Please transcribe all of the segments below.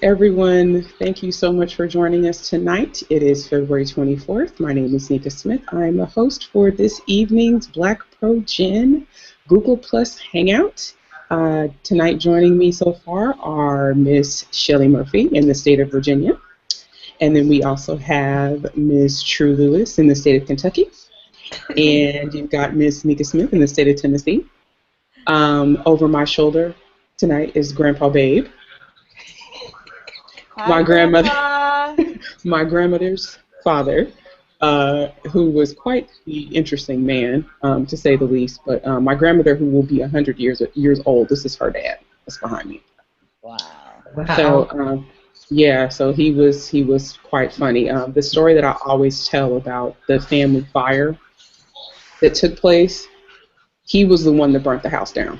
Everyone, thank you so much for joining us tonight. It is February 24th. My name is Nika Smith. I'm the host for this evening's BlackProGen Google Plus Hangout. Tonight joining me so far are Miss Shelley Murphy in the state of Virginia, and then we also have Miss True Lewis in the state of Kentucky, and you've got Miss Nika Smith in the state of Tennessee. Over my shoulder tonight is Grandpa Babe. Hi, My grandmother's father, who was quite the interesting man, to say the least. But my grandmother, who will be 100 years old, this is her dad. That's behind me. Wow. So so he was quite funny. The story that I always tell about the family fire that took place, he was the one that burnt the house down.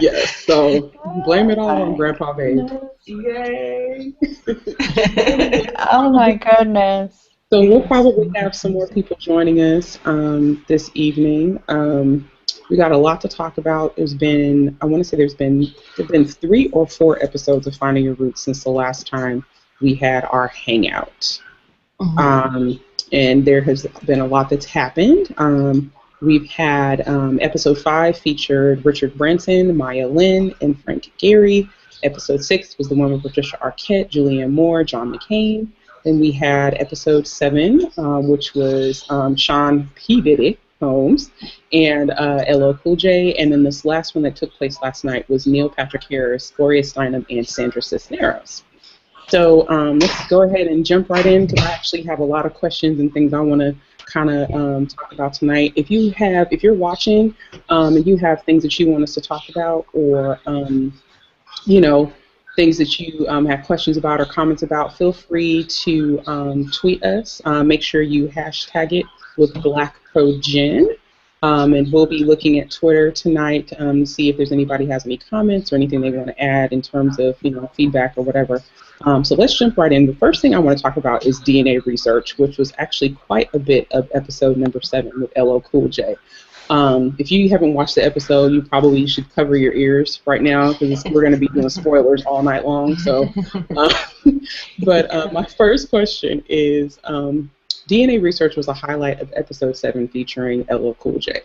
Yes, so blame it all on Grandpa Babe. Yay! Oh my goodness. So we'll probably have some more people joining us this evening. We got a lot to talk about. There's been 3 or 4 episodes of Finding Your Roots since the last time we had our hangout. And there has been a lot that's happened. We've had episode 5 featured Richard Branson, Maya Lynn, and Frank Gehry. Episode 6 was the one with Patricia Arquette, Julianne Moore, John McCain. Then we had episode 7, which was Sean P. Diddy Holmes and LL Cool J. And then this last one that took place last night was Neil Patrick Harris, Gloria Steinem, and Sandra Cisneros. So let's go ahead and jump right in because I actually have a lot of questions and things I want to kind of talk about tonight. If you're watching and you have things that you want us to talk about, or things that you have questions about or comments about, feel free to tweet us. Make sure you hashtag it with BlackProGen. And we'll be looking at Twitter tonight to see if there's anybody has any comments or anything they want to add in terms of feedback or whatever. So let's jump right in. The first thing I want to talk about is DNA research, which was actually quite a bit of episode number 7 with LL Cool J. If you haven't watched the episode, you probably should cover your ears right now because we're going to be doing spoilers all night long. So, but my first question is, DNA research was a highlight of episode 7 featuring LL Cool J.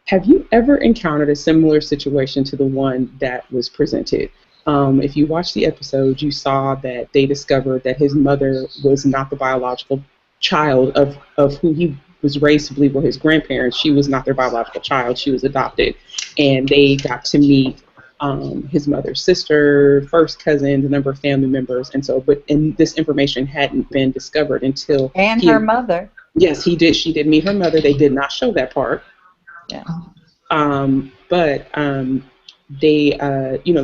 Have you ever encountered a similar situation to the one that was presented? If you watched the episode, you saw that they discovered that his mother was not the biological child of who he was raised to believe were his grandparents. She was not their biological child. She was adopted. And they got to meet his mother's sister, first cousins, a number of family members. And this information hadn't been discovered until... And her mother. Yes, he did. She did meet her mother. They did not show that part. Yeah.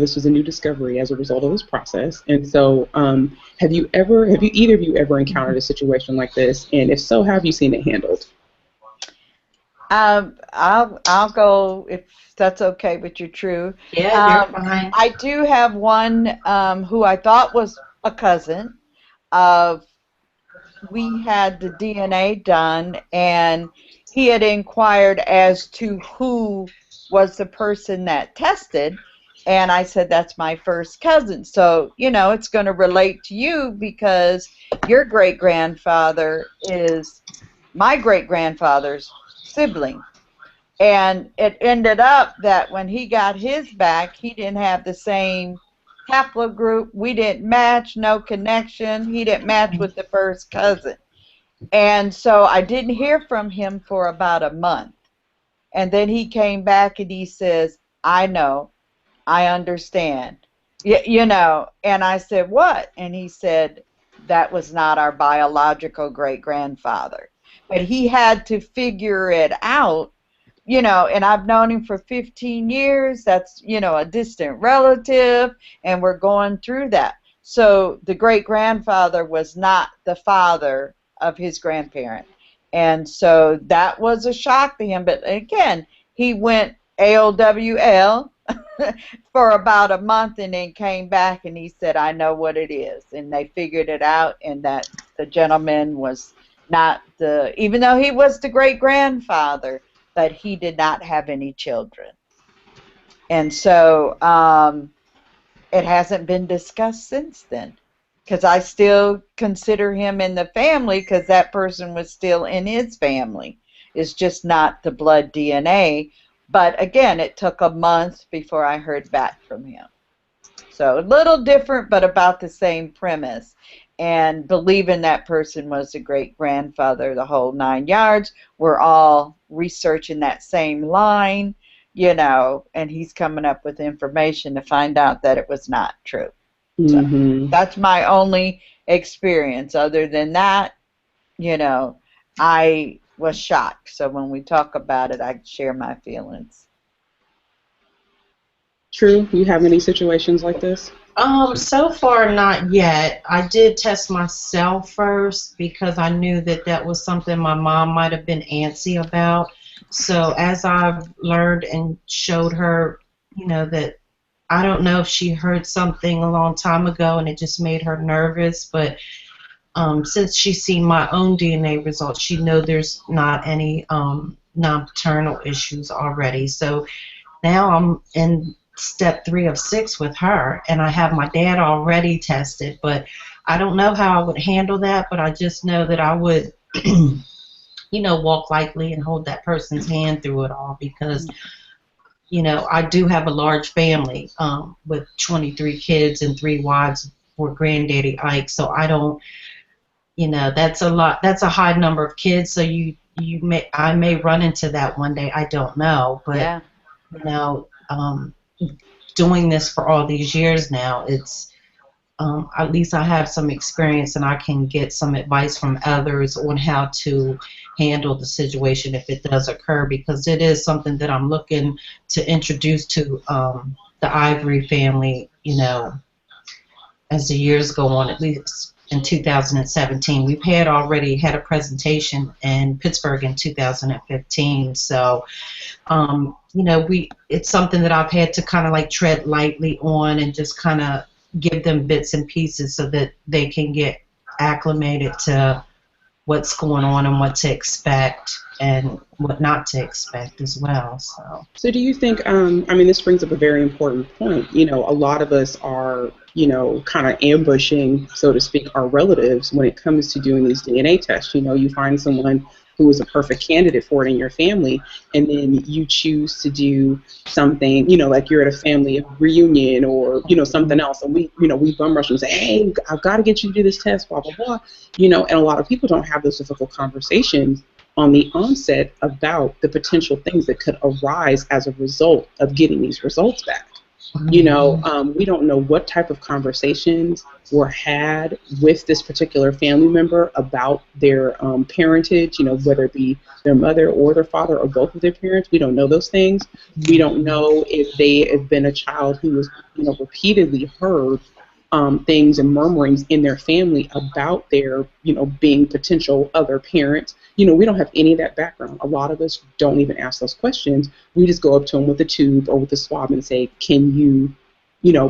This was a new discovery as a result of this process. And so, have either of you ever encountered a situation like this? And if so, how have you seen it handled? I'll go if that's okay with you, True. Yeah, you're fine. I do have one who I thought was a cousin. We had the DNA done, and he had inquired as to who was the person that tested, and I said, that's my first cousin. So, it's going to relate to you because your great-grandfather is my great-grandfather's sibling. And it ended up that when he got his back, he didn't have the same haplogroup. We didn't match, no connection. He didn't match with the first cousin. And so I didn't hear from him for about a month. And then he came back and he says, I know, I understand, and I said, what? And he said, that was not our biological great-grandfather. But he had to figure it out, and I've known him for 15 years. That's, a distant relative, and we're going through that. So the great-grandfather was not the father of his grandparent. And so that was a shock to him. But again, he went AOWL for about a month and then came back and he said, I know what it is. And they figured it out, and that the gentleman was not even though he was the great-grandfather, but he did not have any children. And so it hasn't been discussed since then, because I still consider him in the family because that person was still in his family. It's just not the blood DNA. But again, it took a month before I heard back from him. So a little different, but about the same premise. And believing that person was a great grandfather, the whole 9 yards. We're all researching that same line, and he's coming up with information to find out that it was not true. So Mm-hmm. that's my only experience. Other than that, I was shocked. So when we talk about it, I share my feelings. True. You have any situations like this? So far not yet. I did test myself first because I knew that that was something my mom might have been antsy about. So as I've learned and showed her, that I don't know if she heard something a long time ago and it just made her nervous, but since she's seen my own DNA results, she knows there's not any non-paternal issues already. So now I'm in step 3 of 6 with her, and I have my dad already tested, but I don't know how I would handle that, but I just know that I would, walk lightly and hold that person's hand through it all because, I do have a large family with 23 kids and 3 wives for Granddaddy Ike, so I don't, that's a lot. That's a high number of kids, so I may run into that one day. I don't know, but Yeah. Doing this for all these years now, it's at least I have some experience and I can get some advice from others on how to handle the situation if it does occur, because it is something that I'm looking to introduce to the Ivory family, as the years go on, at least in 2017. We've already had a presentation in Pittsburgh in 2015. So, it's something that I've had to kind of like tread lightly on and just kind of give them bits and pieces so that they can get acclimated to what's going on and what to expect and what not to expect as well. So do you think, this brings up a very important point. A lot of us are, kind of ambushing, so to speak, our relatives when it comes to doing these DNA tests. You find someone who is a perfect candidate for it in your family, and then you choose to do something, like you're at a family reunion or, something else, and we bum rush and say, hey, I've got to get you to do this test, blah, blah, blah, and a lot of people don't have those difficult conversations on the onset about the potential things that could arise as a result of getting these results back. We don't know what type of conversations were had with this particular family member about their parentage, whether it be their mother or their father or both of their parents. We don't know those things. We don't know if they have been a child who was, repeatedly heard things and murmurings in their family about their, being potential other parents. We don't have any of that background. A lot of us don't even ask those questions. We just go up to them with a tube or with a swab and say, can you,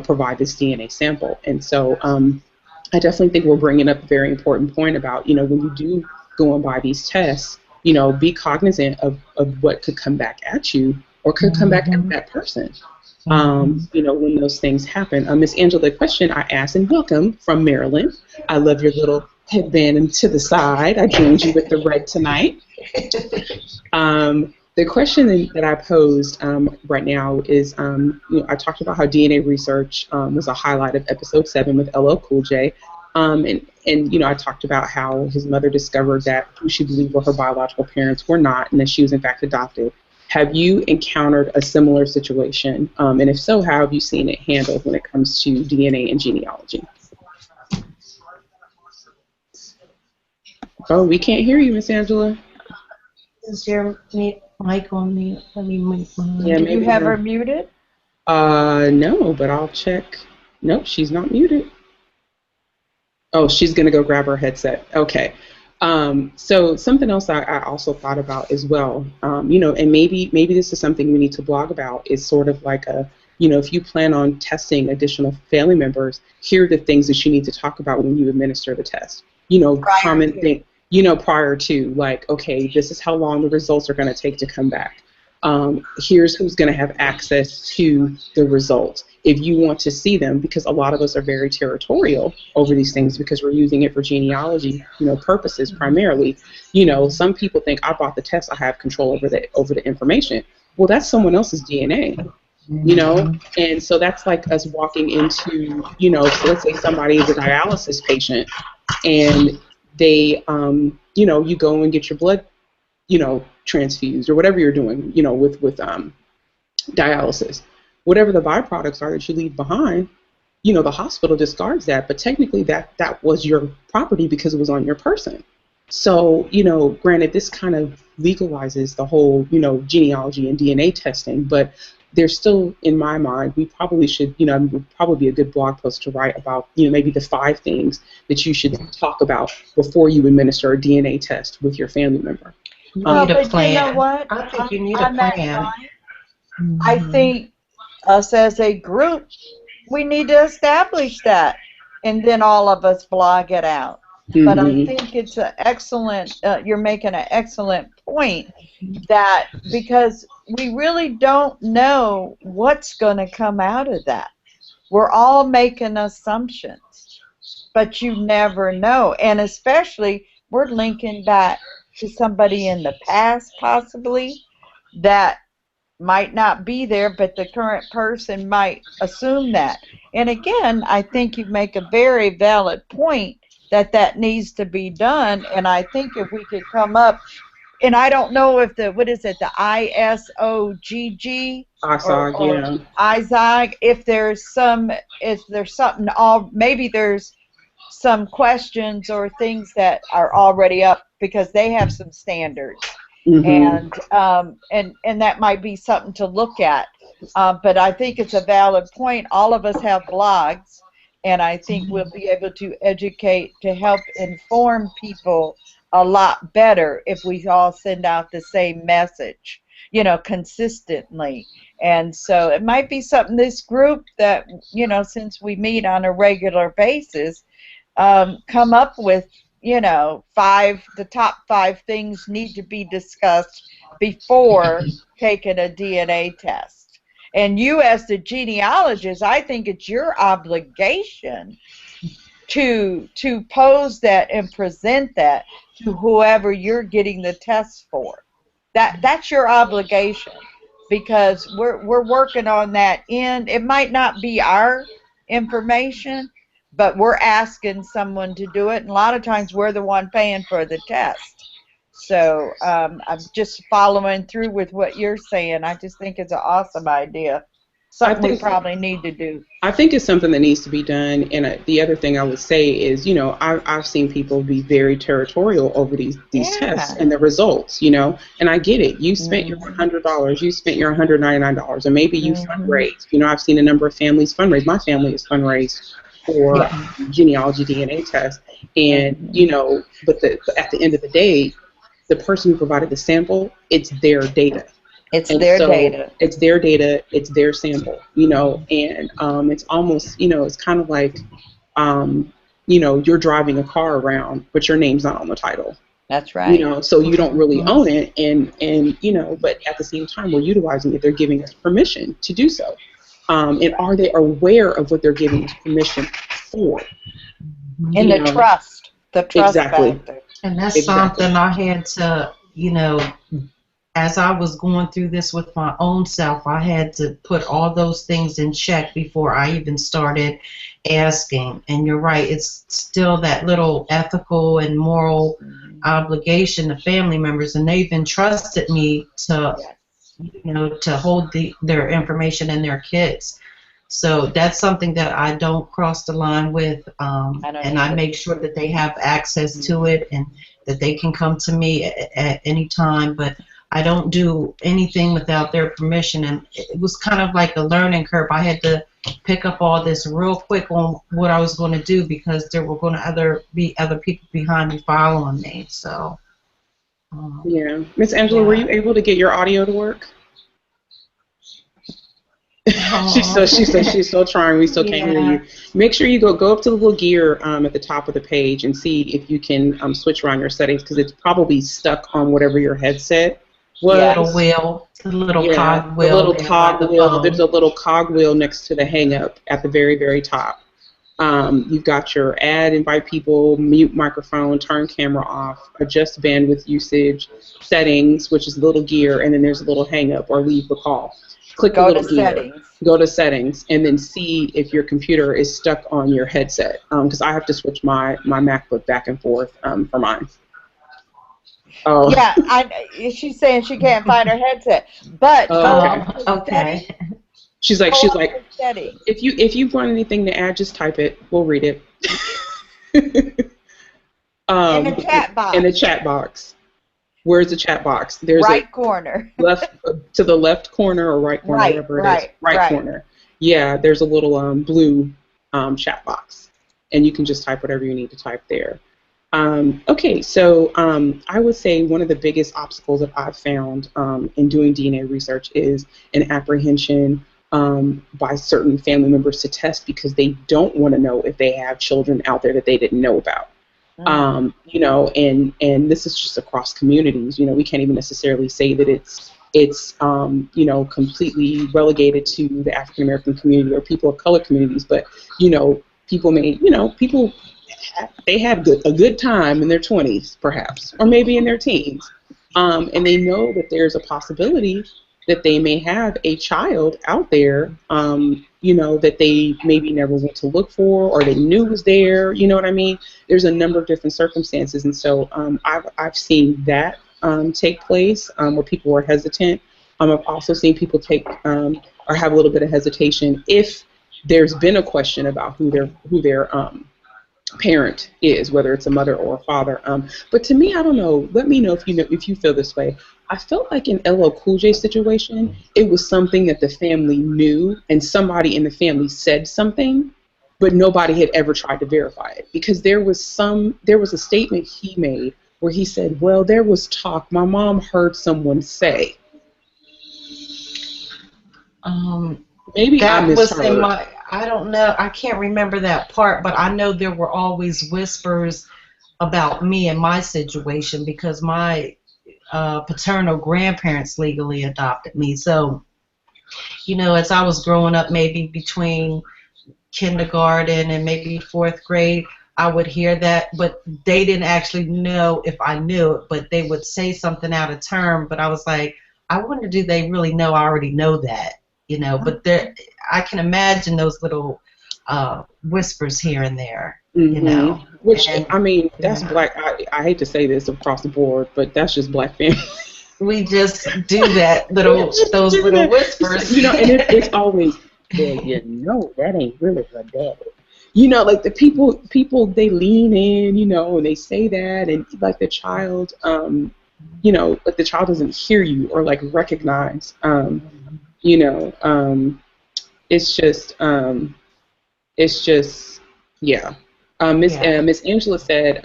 provide this DNA sample? And so I definitely think we're bringing up a very important point about, when you do go and buy these tests, be cognizant of what could come back at you or could come back at that person. When those things happen. Miss Angela, the question I asked, and welcome from Maryland. I love your little headband and to the side. I joined you with the red tonight. The question that I posed right now is, I talked about how DNA research was a highlight of episode 7 with LL Cool J. And I talked about how his mother discovered that who she believed were her biological parents were not, and that she was in fact adopted. Have you encountered a similar situation? And if so, how have you seen it handled when it comes to DNA and genealogy? Oh, we can't hear you, Miss Angela. Is your mic on mute? Let me mute mine. Yeah, do you have her muted? No, but I'll check. Nope, she's not muted. Oh, she's going to go grab her headset. Okay. So something else I also thought about as well, and maybe this is something we need to blog about, is sort of like if you plan on testing additional family members, here are the things that you need to talk about when you administer the test. Common thing, prior to, like, okay, this is how long the results are going to take to come back. Here's who's going to have access to the results. If you want to see them, because a lot of us are very territorial over these things because we're using it for genealogy, purposes primarily. Some people think I bought the test, I have control over the information. Well, that's someone else's DNA. And so that's like us walking into, so let's say somebody is a dialysis patient and they, you go and get your blood, transfused or whatever you're doing, with dialysis. Whatever the byproducts are that you leave behind, the hospital discards that, but technically that was your property because it was on your person. So, granted, this kind of legalizes the whole, genealogy and DNA testing, but there's still, in my mind, we probably should, would probably be a good blog post to write about, maybe the 5 things that you should talk about before you administer a DNA test with your family member. You need a plan. You know what? I think you need a plan. I think us as a group, we need to establish that, and then all of us blog it out. But I think it's an excellent, you're making an excellent point, that because we really don't know what's going to come out of that. We're all making assumptions, but you never know. And especially, we're linking back to somebody in the past, possibly, that might not be there, but the current person might assume that. And again, I think you make a very valid point that needs to be done. And I think if we could come up, and I don't know if the ISOGG or ISOG, if there's something, maybe there's some questions or things that are already up because they have some standards. And that might be something to look at. But I think it's a valid point. All of us have blogs, and I think we'll be able to educate, to help inform people a lot better if we all send out the same message, consistently. And so it might be something, this group that, since we meet on a regular basis, come up with, the top 5 things need to be discussed before taking a DNA test. And you, as the genealogist, I think it's your obligation to pose that and present that to whoever you're getting the test for. That's your obligation, because we're working on that end. It might not be our information, but we're asking someone to do it, and a lot of times we're the one paying for the test. So I'm just following through with what you're saying. I just think it's an awesome idea. Something we probably need to do. I think it's something that needs to be done. And the other thing I would say is, I've seen people be very territorial over these tests and the results, and I get it. You spent your $100, you spent your $199, or maybe you fundraised. I've seen a number of families fundraise. My family has fundraised for genealogy DNA test, and but at the end of the day, the person who provided the sample, it's their data. It's their data. It's their data. It's their sample. And it's almost it's kind of like you're driving a car around, but your name's not on the title. That's right. So you don't really own it, and but at the same time, we're utilizing it. They're giving us permission to do so. And are they aware of what they're giving us permission for? And the trust exactly. factor. And that's something I had to, as I was going through this with my own self, I had to put all those things in check before I even started asking. And you're right, it's still that little ethical and moral obligation to family members, and they've entrusted me to to hold their information and their kids. So that's something that I don't cross the line with, and I make sure that they have access to it and that they can come to me at any time. But I don't do anything without their permission, and it was kind of like a learning curve. I had to pick up all this real quick on what I was going to do, because there were going to be other people behind me following me. So. Yeah, Miss Angela, were you able to get your audio to work? She's still trying. We still can't hear you. Make sure you go up to the little gear at the top of the page and see if you can switch around your settings, because it's probably stuck on whatever your headset little Yes. wheel, the little Yeah, cog the wheel little there by cog the wheel. There's phone. a little cog wheel next to the hang up at the very, very top. You've got your add, invite people, mute microphone, turn camera off, adjust bandwidth usage, settings, which is a little gear, and then there's a little hang up or leave the call. Click the Go to little gear, settings. go to settings, and then see if your computer is stuck on your headset. Because I have to switch my MacBook back and forth for mine. Oh, Yeah, she's saying she can't find her headset. But oh, go okay. Oh, to settings. okay. She's Go she's up like, to settings. if you want anything to add, just type it. We'll read it. In the chat In the box. chat box. Where's the chat box? There's a Right corner. left to the left corner or right corner, Right, whatever it is. right, Right right. corner. Yeah, there's a little blue chat box, and you can just type whatever you need to type there. Okay, so I would say one of the biggest obstacles that I've found in doing DNA research is an apprehension by certain family members to test because they don't want to know if they have children out there that they didn't know about. You know, and this is just across communities. You know, we can't even necessarily say that it's you know, completely relegated to the African American community or people of color communities, but you know, people may, you know, people they had a good time in their 20s, perhaps, or maybe in their teens, and they know that there's a possibility that they may have a child out there, you know, that they maybe never went to look for or they knew was there. You know what I mean? There's a number of different circumstances, and so I've seen that take place where people were hesitant. I've also seen people take or have a little bit of hesitation if there's been a question about who their parent is, whether it's a mother or a father. But to me, I don't know. Let me know if you feel this way. I felt like in LL Cool J situation, it was something that the family knew, and somebody in the family said something, but nobody had ever tried to verify it because there was a statement he made where he said, "Well, there was talk. My mom heard someone say." Um, Maybe I that was in misheard. my, I don't know, I can't remember that part, but I know there were always whispers about me and my situation because my paternal grandparents legally adopted me. So, you know, as I was growing up, maybe between kindergarten and maybe fourth grade, I would hear that, but they didn't actually know if I knew it, but they would say something out of term. But I was like, I wonder, do they really know? I already know that, you know. But there, I can imagine those little whispers here and there, you know. Which, And I mean, that's yeah, black. I hate to say this across the board, but that's just black family. we just do that little, Just those do little that. whispers. You know, and it's always, well, you know, that ain't really her dad. You know, like the people they lean in, you know, and they say that, and like the child, you know, like the child doesn't hear you or like recognize, you know, it's just, it's just, yeah. Yeah, Miss Angela said,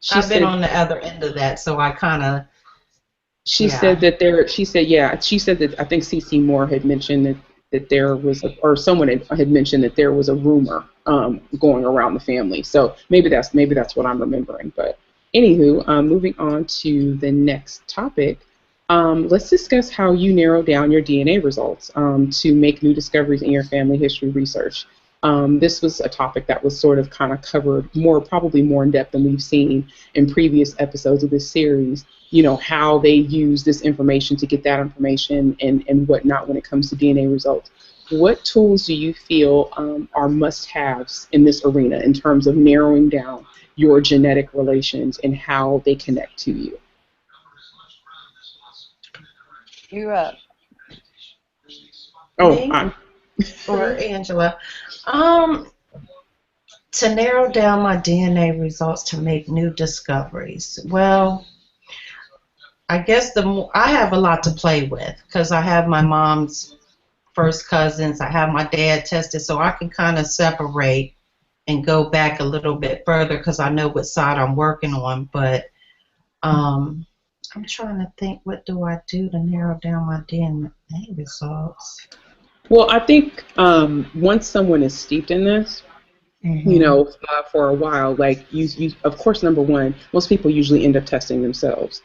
she I've been said on the other end of that, so I kind of, she said yeah. that there. She said, yeah. She said that I think CC Moore had mentioned that there was, or someone had mentioned that there was a rumor going around the family. So maybe that's what I'm remembering. But anywho, moving on to the next topic. Let's discuss how you narrow down your DNA results to make new discoveries in your family history research. This was a topic that was sort of kind of covered probably more in depth than we've seen in previous episodes of this series. You know, how they use this information to get that information and whatnot when it comes to DNA results. What tools do you feel are must-haves in this arena in terms of narrowing down your genetic relations and how they connect to you? You up. Oh, Me or Angela? Um, to narrow down my DNA results to make new discoveries. Well, I guess I have a lot to play with because I have my mom's first cousins, I have my dad tested, so I can kind of separate and go back a little bit further because I know what side I'm working on. But I'm trying to think, what do I do to narrow down my DNA results? well, I think once someone is steeped in this, you Hmm. know, for a while, like you, of course, number one, most people usually end up testing themselves.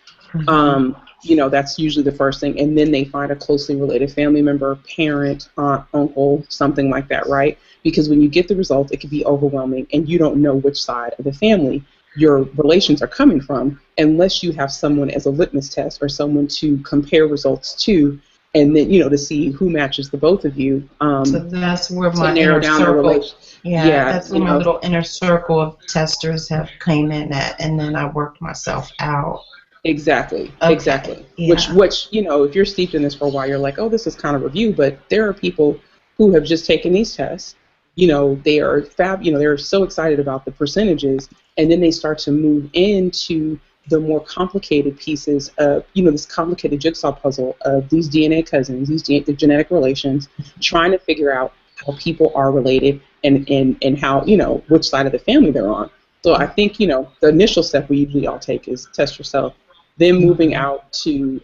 You know, that's usually the first thing, and then they find a closely related family member, parent, aunt, uncle, something like that, right? Because when you get the results, it can be overwhelming, and you don't know which side of the family your relations are coming from unless you have someone as a litmus test or someone to compare results to, and then, you know, to see who matches the both of you, So that's where to my narrow inner down the circle, relation. yeah, Yeah, that's you where my know, little inner circle of testers have came in at, and then I worked myself out. exactly, Okay, exactly. yeah. Which, you know, if you're steeped in this for a while, you're like, oh, this is kind of review. But there are people who have just taken these tests. You know, they are you know, they're so excited about the percentages, and then they start to move into the more complicated pieces of, you know, this complicated jigsaw puzzle of these DNA cousins, the genetic relations, trying to figure out how people are related, and how, you know, which side of the family they're on. So I think, you know, the initial step we usually all take is test yourself, then moving Mhm. out to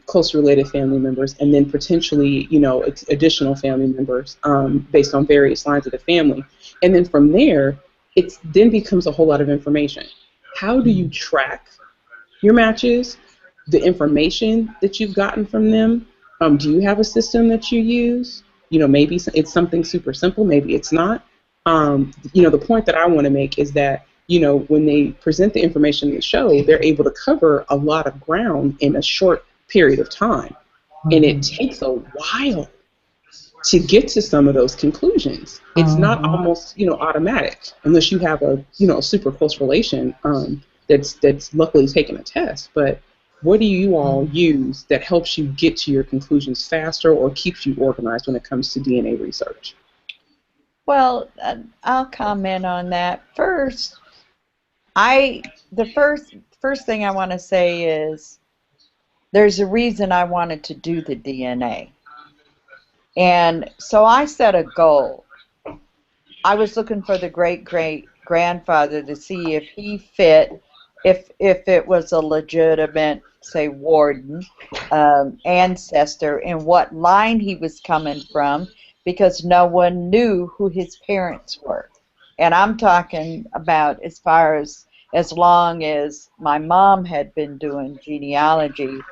close related family members, and then potentially, you know, additional family members, based on various lines of the family. And then from there, it then becomes a whole lot of information. How do you track your matches, the information that you've gotten from them? Do you have a system that you use? You know, maybe it's something super simple, maybe it's not. You know, the point that I want to make is that, you know, when they present the information in the show, they're able to cover a lot of ground in a short period of time. And it Mhm. takes a while to get to some of those conclusions. It's not Mhm. almost, you know, automatic unless you have a, you know, a super close relation, that's luckily taken a test. But what do you all use that helps you get to your conclusions faster or keeps you organized when it comes to DNA research? Well, I'll comment on that first. I the first thing I want to say is there's a reason I wanted to do the DNA. And so I set a goal. I was looking for the great grandfather to see if he fit, if it was a legitimate, say, Warden ancestor, and what line he was coming from, because no one knew who his parents were. And I'm talking about as long as my mom had been doing genealogy,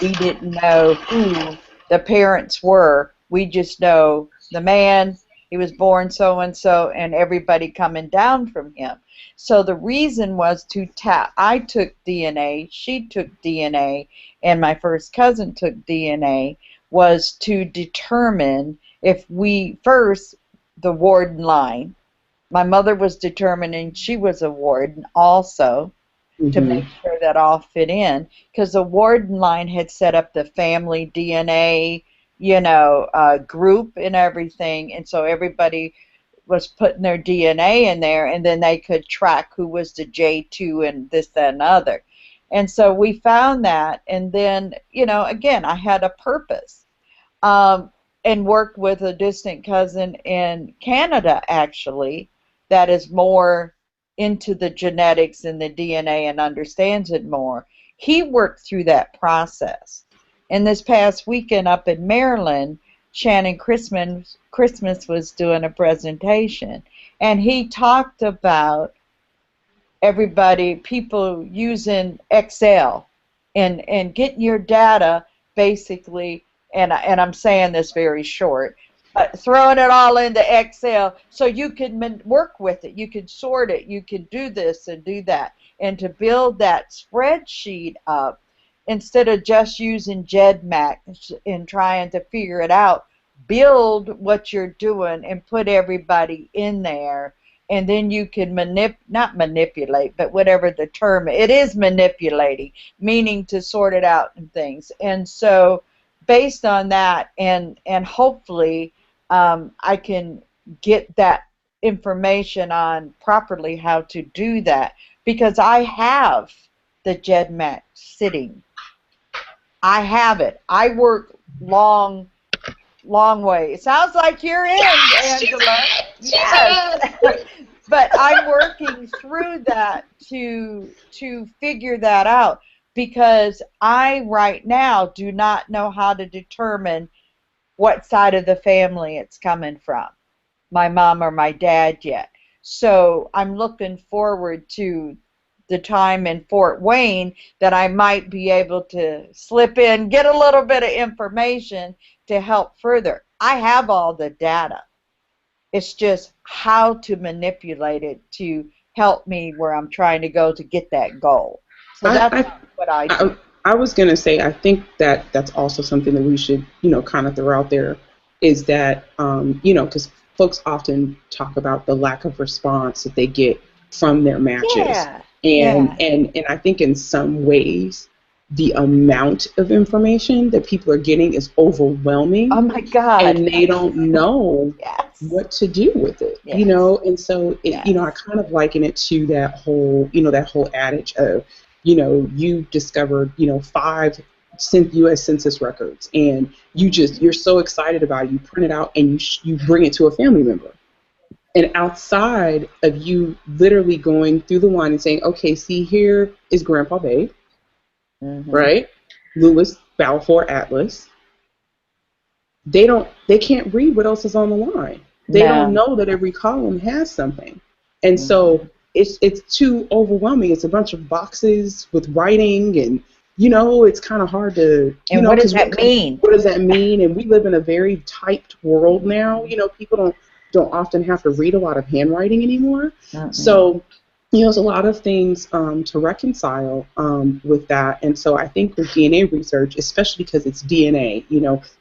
we didn't know who the parents were. We just know the man, he was born so and so, and everybody coming down from him. So the reason was to tap. I took DNA, she took DNA, and my first cousin took DNA, was to determine if we first, the Warden line. My mother was determining she was a Warden also, to Mm-hmm. make sure that all fit in, because the Warden line had set up the family DNA, group and everything, and so everybody was putting their DNA in there, and then they could track who was the J2 and this, that, and other. And so we found that, and then, again, I had a purpose. Um, and worked with a distant cousin in Canada, actually, that is more into the genetics and the DNA and understands it more. He worked through that process. And this past weekend up in Maryland, Shannon Christmas was doing a presentation, and he talked about people using Excel and getting your data basically, and I'm saying this very short, throwing it all into Excel so you can work with it, you can sort it, you can do this and do that, and to build that spreadsheet up instead of just using GEDMAC and trying to figure it out. Build what you're doing and put everybody in there, and then you can not manipulate, but whatever the term, it is manipulating, meaning to sort it out and things. And so based on that, and hopefully I can get that information on properly how to do that, because I have the GEDMAC sitting. I have it. I work long way. It sounds like you're in, Yes, she's Angela. in. She's Yes. in. But I'm working through that to figure that out, because I right now do not know how to determine what side of the family it's coming from, my mom or my dad, yet. So I'm looking forward to the time in Fort Wayne that I might be able to slip in, get a little bit of information to help further. I have all the data. It's just how to manipulate it to help me where I'm trying to go to get that goal. So that's what I do. I was going to say, I think that that's also something that we should, kind of throw out there is that, because folks often talk about the lack of response that they get from their matches. Yeah. And I think in some ways, the amount of information that people are getting is overwhelming. Oh my God. And they don't know what to do with it, and so, I kind of liken it to that whole adage of, you discovered, 5 U.S. Census records, and you're so excited about it, you print it out and you bring it to a family member. And outside of you literally going through the line and saying, okay, see, here is Grandpa Babe, right? Lewis Balfour Atlas. They can't read what else is on the line. They don't know that every column has something. And so it's too overwhelming. It's a bunch of boxes with writing, and it's kind of hard to what does that mean? What does that mean? And we live in a very typed world now. People don't often have to read a lot of handwriting anymore. So there's a lot of things to reconcile with that. And so I think with DNA research, especially because it's DNA,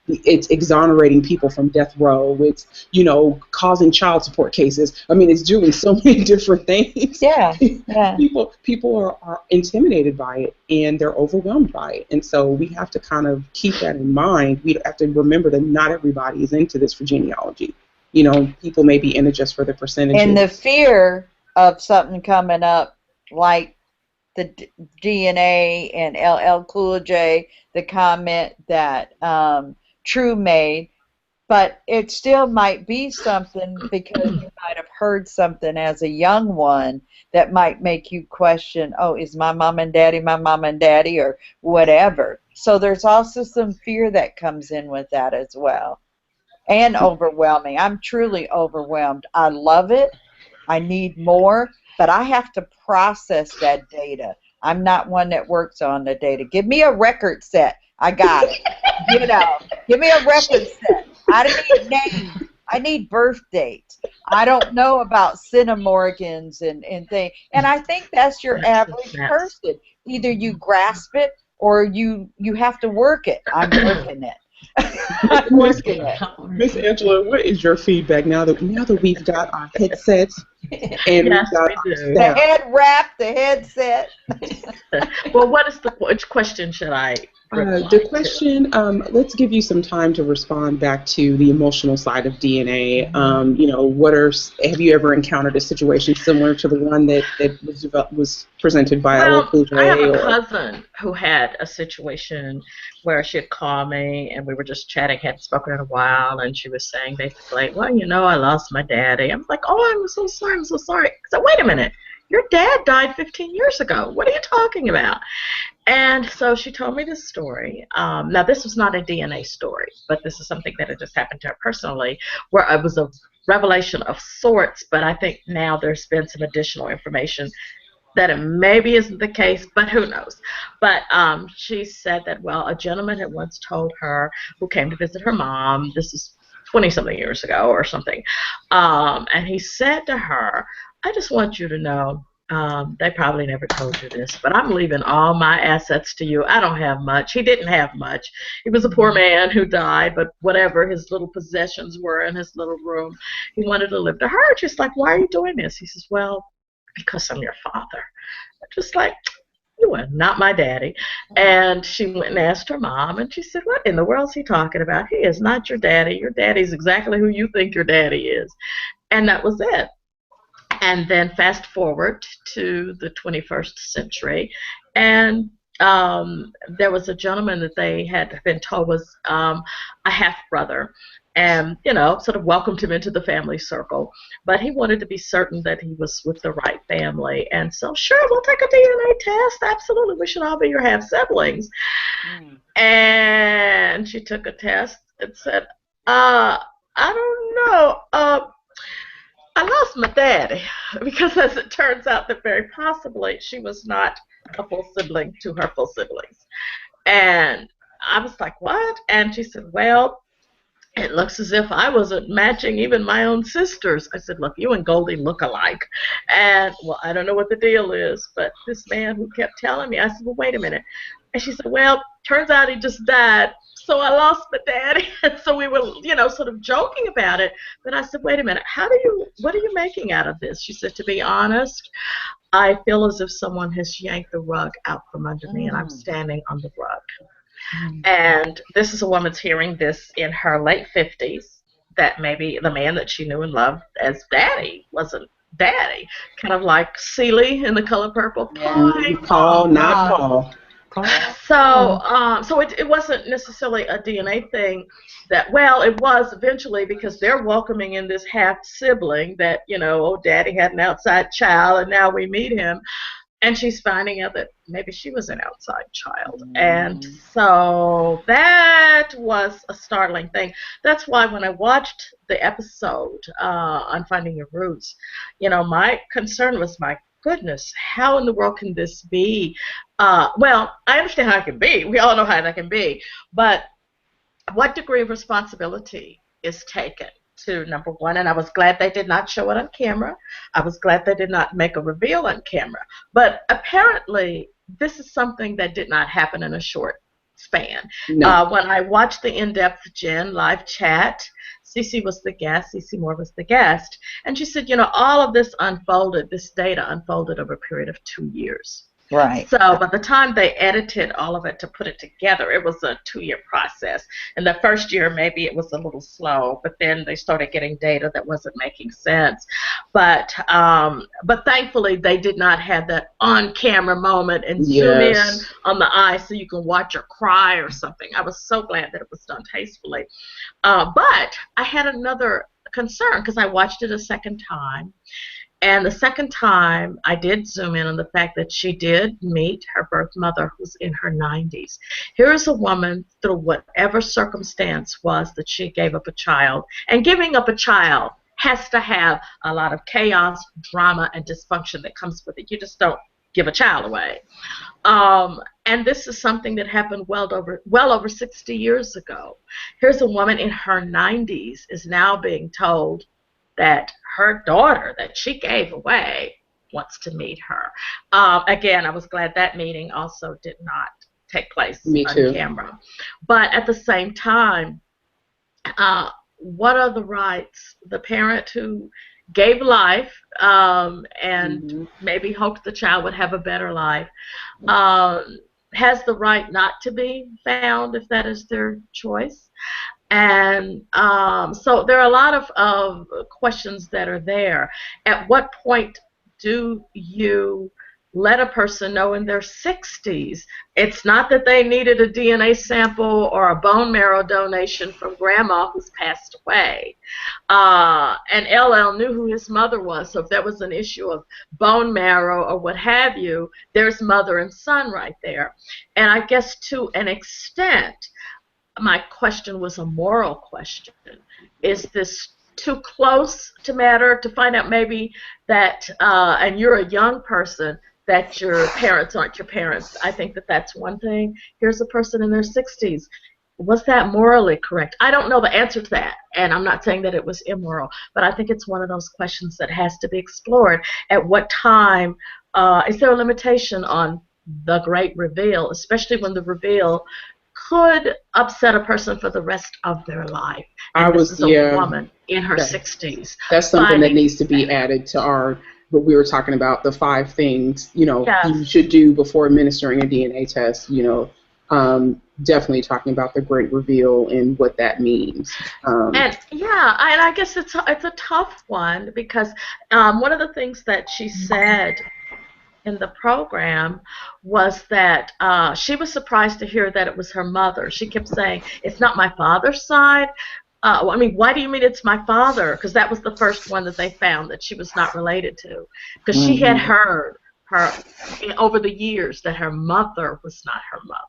it's exonerating people from death row. It's, causing child support cases. I mean, it's doing so many different things. Yeah. People are intimidated by it, and they're overwhelmed by it. And so we have to kind of keep that in mind. We have to remember that not everybody is into this for genealogy. People may be in it just for the percentages. And the fear of something coming up like the DNA and LL Cool J, the comment that True made, but it still might be something because you might have heard something as a young one that might make you question, oh, is my mom and daddy or whatever. So there's also some fear that comes in with that as well. And overwhelming. I'm truly overwhelmed. I love it. I need more, but I have to process that data. I'm not one that works on the data. Give me a record set. I got it. Give me a record set. I need names. I need birth dates. I don't know about centimorgans and things. And I think that's your average person. Either you grasp it or you have to work it. I'm working it. Miss Angela, what is your feedback now that we've got our headsets and we've got the head wrap, the headset? Well, which question should I? The question, let's give you some time to respond back to the emotional side of DNA. Have you ever encountered a situation similar to the one that was presented by I have a cousin who had a situation where she had called me and we were just chatting, hadn't spoken in a while, and she was saying basically, well, I lost my daddy. I was like, oh, I'm so sorry. So wait a minute. Your dad died 15 years ago. What are you talking about? And so she told me this story. Now, this was not a DNA story, but this is something that had just happened to her personally, where it was a revelation of sorts, but I think now there's been some additional information that it maybe isn't the case, but who knows. But she said that, a gentleman had once told her, who came to visit her mom, this is 20-something years ago or something, and he said to her, I just want you to know, they probably never told you this, but I'm leaving all my assets to you. I don't have much. He didn't have much. He was a poor man who died, but whatever his little possessions were in his little room, he wanted to live to her. Just like, why are you doing this? He says, well, because I'm your father. Just like, you are not my daddy. And she went and asked her mom, and she said, what in the world is he talking about? He is not your daddy. Your daddy's exactly who you think your daddy is. And that was it. And then fast forward to the 21st century, and there was a gentleman that they had been told was a half-brother, and, sort of welcomed him into the family circle. But he wanted to be certain that he was with the right family. And so, sure, we'll take a DNA test. Absolutely. We should all be your half-siblings. And she took a test and said, I don't know. I lost lost my daddy, because as it turns out that very possibly she was not a full sibling to her full siblings. And I was like, what? And she said, well, it looks as if I wasn't matching even my own sisters. I said, look, you and Goldie look alike. And, well, I don't know what the deal is, but this man who kept telling me, I said, well, wait a minute. And she said, well, turns out he just died. So I lost my daddy. And so we were, sort of joking about it. But I said, wait a minute, what are you making out of this? She said, to be honest, I feel as if someone has yanked the rug out from under me, and I'm standing on the rug. And this is a woman's hearing this in her late 50s, that maybe the man that she knew and loved as daddy wasn't daddy. Kind of like Celie in The Color Purple. Paul, not Paul. So it wasn't necessarily a DNA thing. Well, it was eventually, because they're welcoming in this half sibling that, daddy had an outside child, and now we meet him. And she's finding out that maybe she was an outside child. And so that was a startling thing. That's why when I watched the episode on Finding Your Roots, my concern was, my goodness, how in the world can this be? Well, I understand how it can be. We all know how that can be. But what degree of responsibility is taken to, number one, and I was glad they did not show it on camera. I was glad they did not make a reveal on camera. But apparently, this is something that did not happen in a short span. No. When I watched the in-depth Jen live chat, Cece was the guest, Cece Moore was the guest, and she said, all of this data unfolded over a period of 2 years. Right. So by the time they edited all of it to put it together, it was a 2-year process. In the first year, maybe it was a little slow, but then they started getting data that wasn't making sense. But thankfully, they did not have that on-camera moment and zoom in on the eye so you can watch her cry or something. I was so glad that it was done tastefully. But I had another concern, because I watched it a second time. And the second time, I did zoom in on the fact that she did meet her birth mother, who's in her 90s. Here's a woman, through whatever circumstance was that she gave up a child. And giving up a child has to have a lot of chaos, drama, and dysfunction that comes with it. You just don't give a child away. And this is something that happened well over 60 years ago. Here's a woman in her 90s is now being told that her daughter that she gave away wants to meet her. Again, I was glad that meeting also did not take place on camera. But at the same time, what are the rights? The parent who gave life and maybe hoped the child would have a better life has the right not to be found if that is their choice. And so there are a lot of questions that are there. At what point do you let a person know in their 60s? It's not that they needed a DNA sample or a bone marrow donation from grandma who's passed away. And LL knew who his mother was, so if there was an issue of bone marrow or what have you, there's mother and son right there. And I guess to an extent, my question was a moral question. Is this too close to matter to find out maybe that, and you're a young person, that your parents aren't your parents? I think that that's one thing. Here's a person in their 60s. Was that morally correct? I don't know the answer to that, and I'm not saying that it was immoral, but I think it's one of those questions that has to be explored. At what time is there a limitation on the great reveal, especially when the reveal could upset a person for the rest of their life? And this is a woman in her 60s. That's something that needs to be added to what we were talking about, the 5 things, you should do before administering a DNA test, definitely talking about the great reveal and what that means. And I guess it's a tough one, because one of the things that she said in the program was that she was surprised to hear that it was her mother. She kept saying, it's not my father's side. Why do you mean it's my father? Because that was the first one that they found that she was not related to. Because she had heard her over the years that her mother was not her mother.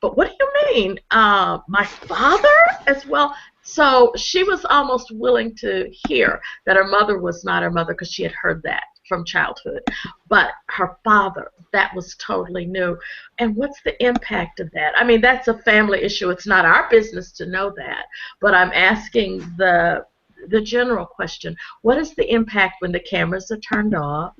But what do you mean? My father as well? So she was almost willing to hear that her mother was not her mother because she had heard that from childhood. But her father, that was totally new. And what's the impact of that? I mean, that's a family issue. It's not our business to know that. But I'm asking the general question: what is the impact when the cameras are turned off?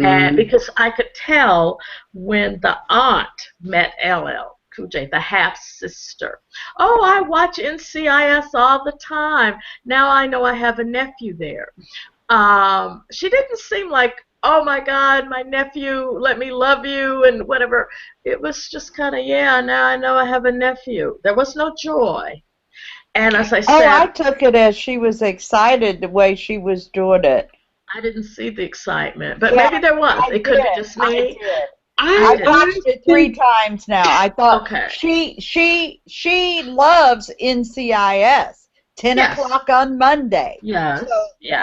And Mm-hmm. because I could tell when the aunt met LL Cool J, the half sister. Oh, I watch NCIS all the time. Now I know I have a nephew there. She didn't seem like, oh my God, my nephew, let me love you and whatever. It was just kind of, yeah, now I know I have a nephew. There was no joy. And as I Oh, said, I took it as she was excited the way she was doing it. I didn't see the excitement, but Yeah, maybe there was. I It could be did. just I me. did. I I didn't. watched it 3 times now. I thought Okay. she loves NCIS. 10 Yes. o'clock on Monday. Yes. So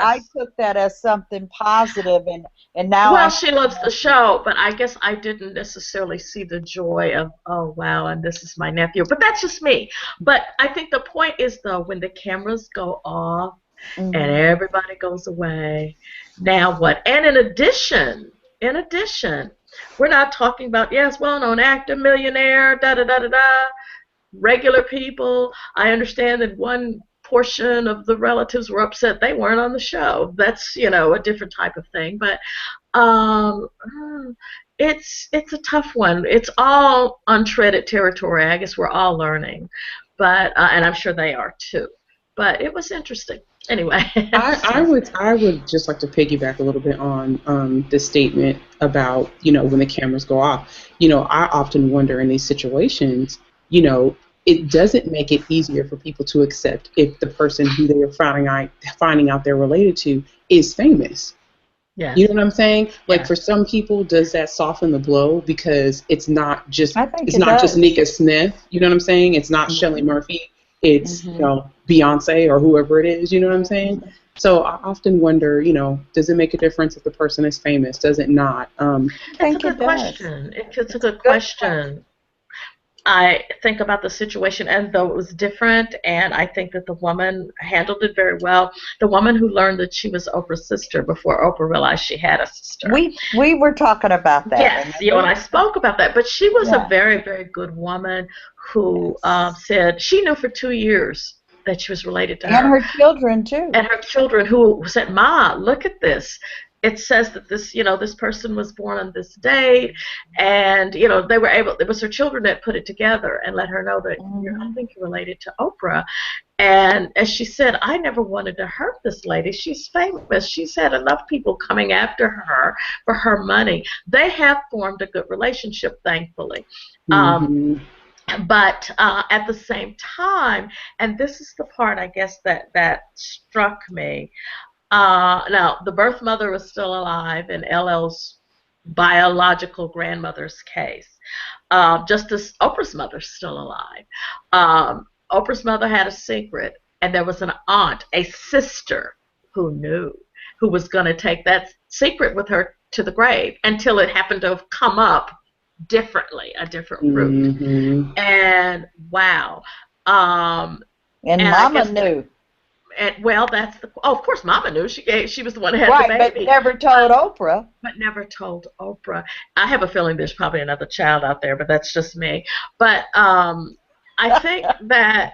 I Yes. took that as something positive, and now Well, I'm she loves the show, but I guess I didn't necessarily see the joy of, oh, wow, and this is my nephew. But that's just me. But I think the point is, though, when the cameras go off and Mhm. everybody goes away, now what? And in addition, we're not talking about, yes, well-known actor, millionaire, da-da-da-da-da, regular people. I understand that one portion of the relatives were upset they weren't on the show. That's, a different type of thing. But um, uh, it's a tough one. It's all untreaded territory. I guess we're all learning, but and I'm sure they are too. But it was interesting. Anyway, I would just like to piggyback a little bit on the statement about when the cameras go off. I often wonder in these situations, it doesn't make it easier for people to accept if the person who they are finding out they're related to is famous. You yes, know what I'm saying? Like yes, for some people, does that soften the blow because it's not just I think it's it not just does. Nika Smith. You know what I'm saying? It's not Shelley Mhm. Murphy. It's Mhm. Beyonce or whoever it is. You know what I'm saying? Mhm. So I often wonder, does it make a difference if the person is famous? Does it not? I it's a think good it does. question. It's a It's a good good question. question. I think about the situation, and though it was different, and I think that the woman handled it very well. The woman who learned that she was Oprah's sister before Oprah realized she had a sister. We were talking about that, Yes, and remember? I spoke about that, but she was a Yeah. very, very good woman who Yes. said she knew for 2 years that she was related to And her. her children too. And her children who said, "Ma, look at this. It says that this person was born on this date," and they were able. It was her children that put it together and let her know that I Mhm. think you're related to Oprah. And as she said, I never wanted to hurt this lady. She's famous. She's had enough people coming after her for her money. They have formed a good relationship, thankfully. Um, Hmm. but at the same time, and this is the part I guess that struck me. Now the birth mother was still alive in LL's biological grandmother's case, just as Oprah's mother's still alive. Oprah's mother had a secret, and there was an aunt, a sister, who knew, who was going to take that secret with her to the grave until it happened to have come up differently, a different route. Hmm. And wow. Um, And and I Mama guess knew. and well, that's the. Oh, of course, Mama knew. She was the one who had the Right, but baby, never told Oprah. but never told Oprah. I have a feeling there's probably another child out there, but that's just me. But I think that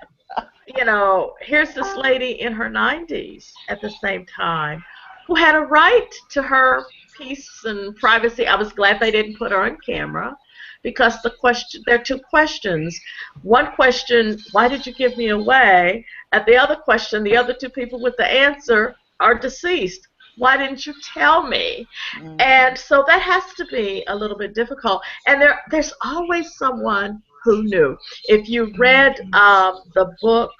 here's this lady in her 90s at the same time who had a right to her peace and privacy. I was glad they didn't put her on camera because there are two questions. One question, why did you give me away? And the other question, the other two people with the answer are deceased. Why didn't you tell me? Mhm. And so that has to be a little bit difficult. And there's always someone who knew. If you read the book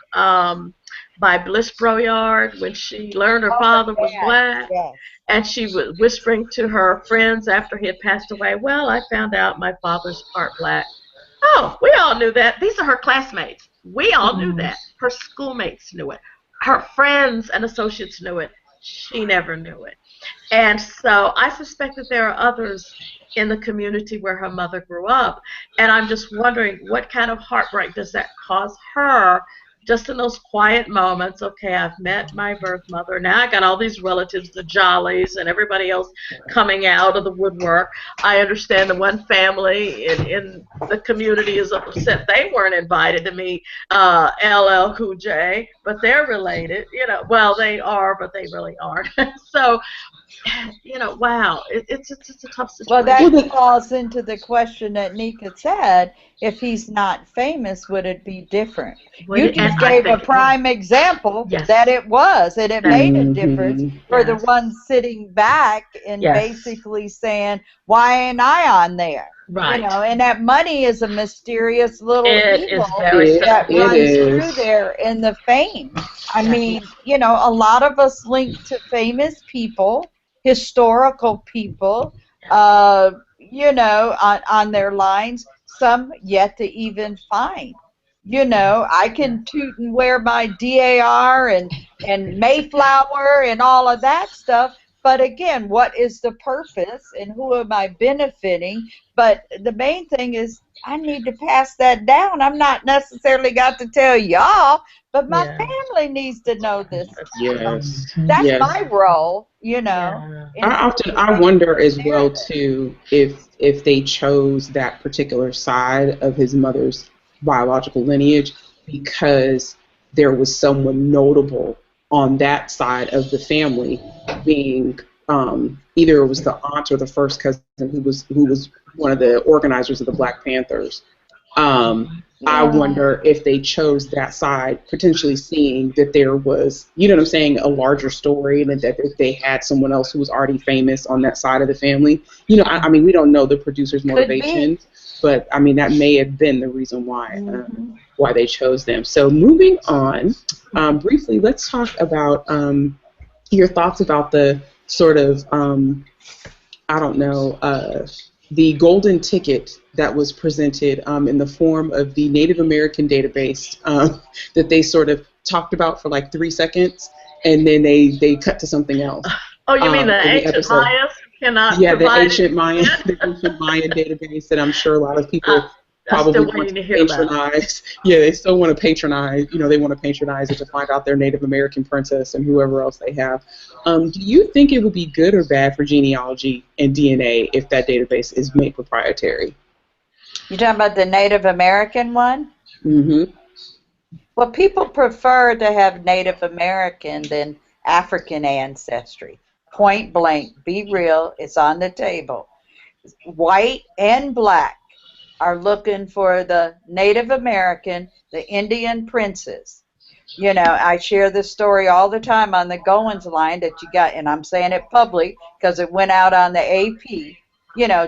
by Bliss Broyard, when she learned her Oh, father was yes, black, yes. and she was whispering to her friends after he had passed away, well, I found out my father's part black. Oh, we all knew that. These are her classmates. We all knew Mm. that. Her schoolmates knew it. Her friends and associates knew it. She never knew it. And so I suspect that there are others in the community where her mother grew up. And I'm just wondering what kind of heartbreak does that cause her just in those quiet moments, okay, I've met my birth mother. Now I got all these relatives, the Jollies, and everybody else coming out of the woodwork. I understand the one family in the community is upset they weren't invited to meet LL Cool J, but they're related. Well, they are, but they really aren't. So, wow, it's a tough Well, situation. that falls into the question that Nika said. If he's not famous, would it be different? You And just I gave a think, prime example yes, that it was, and it that, made a difference for the yes, ones sitting back and yes, basically saying, why ain't I on there? right. And that money is a mysterious little It is evil very that It runs sinister. through is. there in the fame. I Yes. mean, a lot of us link to famous people, historical people, on their lines, some yet to even find. I can toot and wear my DAR and Mayflower and all of that stuff. But again, what is the purpose and who am I benefiting? But the main thing is I need to pass that down. I'm not necessarily got to tell y'all, but my Yeah. family needs to know this. That's true. Yes. That's Yes. my role, Yeah. in helping I make wonder the as well narrative. too if they chose that particular side of his mother's biological lineage because there was someone notable on that side of the family, being either it was the aunt or the first cousin who was one of the organizers of the Black Panthers. I Yeah. wonder if they chose that side, potentially seeing that there was, you know what I'm saying, a larger story, and that if they had someone else who was already famous on that side of the family. I mean, we don't know the producer's Could be. motivations, but I mean, that may have been the reason Hmm. why they chose them. So moving on, briefly, let's talk about your thoughts about the sort of I don't know, the golden ticket that was presented in the form of the Native American database that they sort of talked about for like 3 seconds, and then they cut to something else Oh, you mean the in the ancient episode. Mayas who cannot Yeah, provide it The again? ancient Mayan database that I'm sure a lot of people I'm still probably want waiting to to hear about. patronize. Yeah, they still want to patronize. They want to patronize it to find out their Native American princess and whoever else they have. Do you think it would be good or bad for genealogy and DNA if that database is made proprietary? You talking about the Native American one? Mm-hmm. Well, people prefer to have Native American than African ancestry. Point blank, be real, it's on the table. White and black are looking for the Native American, the Indian princes. I share this story all the time on the Goins line that you got, and I'm saying it public because it went out on the AP.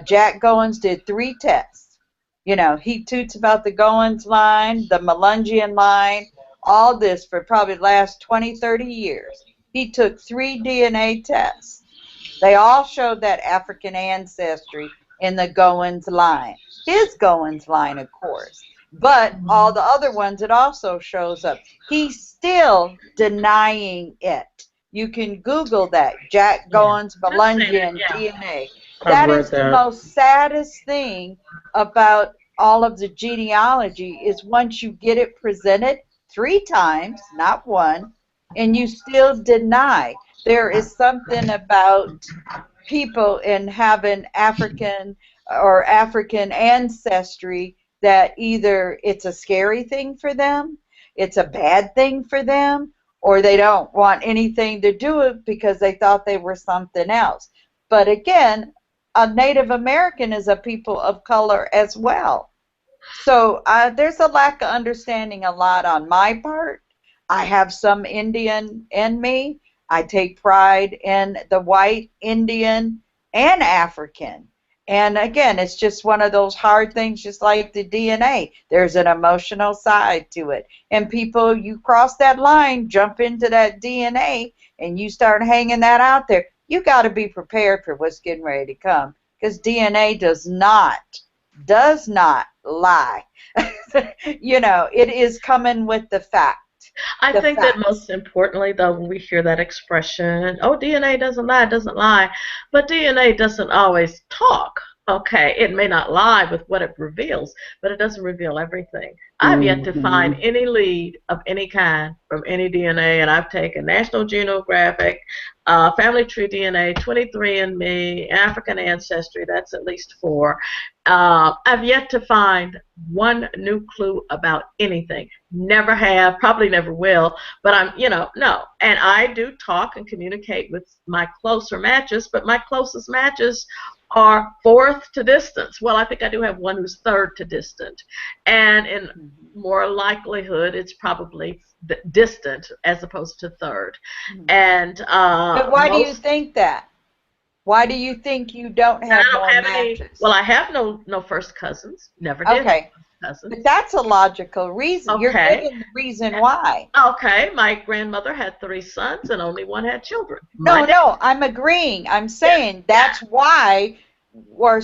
Jack Goins did 3 tests. He toots about the Goins line, the Melungian line, all this for probably the last 20, 30 years. He took 3 DNA tests. They all showed that African ancestry in the Goins line. His Goins line, of course. But all the other ones, it also shows up. He's still denying it. You can Google that, Jack Yeah. Goins I've seen it, Melungian yeah. DNA. I've That read is the that. most saddest thing about all of the genealogy is once you get it presented 3 times, not one, and you still deny. There is something about people in having African or African ancestry that either it's a scary thing for them, it's a bad thing for them, or they don't want anything to do with it because they thought they were something else. But again, a Native American is a people of color as well. So there's a lack of understanding a lot on my part. I have some Indian in me. I take pride in the white, Indian, and African. And again, it's just one of those hard things, just like the DNA. There's an emotional side to it. And people, you cross that line, jump into that DNA, and you start hanging that out there. You got to be prepared for what's getting ready to come because DNA does not lie. It is coming with the fact. I The think that facts. most importantly, though, when we hear that expression, oh, DNA doesn't lie, it doesn't lie, but DNA doesn't always talk. Okay, it may not lie with what it reveals, but it doesn't reveal everything. I've yet to find Mm-hmm. any lead of any kind from any DNA, and I've taken National Geographic, Family Tree DNA, 23andMe, African Ancestry, that's at least 4. I've yet to find one new clue about anything. Never have, probably never will, but no. And I do talk and communicate with my closer matches, but my closest matches are fourth to distance. Well, I think I do have one who's third to distant. And in more likelihood, it's probably distant as opposed to third. And But why do you think that? Why do you think you don't have I don't more have matches? any. Well, I have no first cousins. Never did. Okay. Have cousins. But that's a logical reason. Okay. You're giving the reason why. Okay. My grandmother had 3 sons and only one had children. No, I'm agreeing. I'm saying that's why, or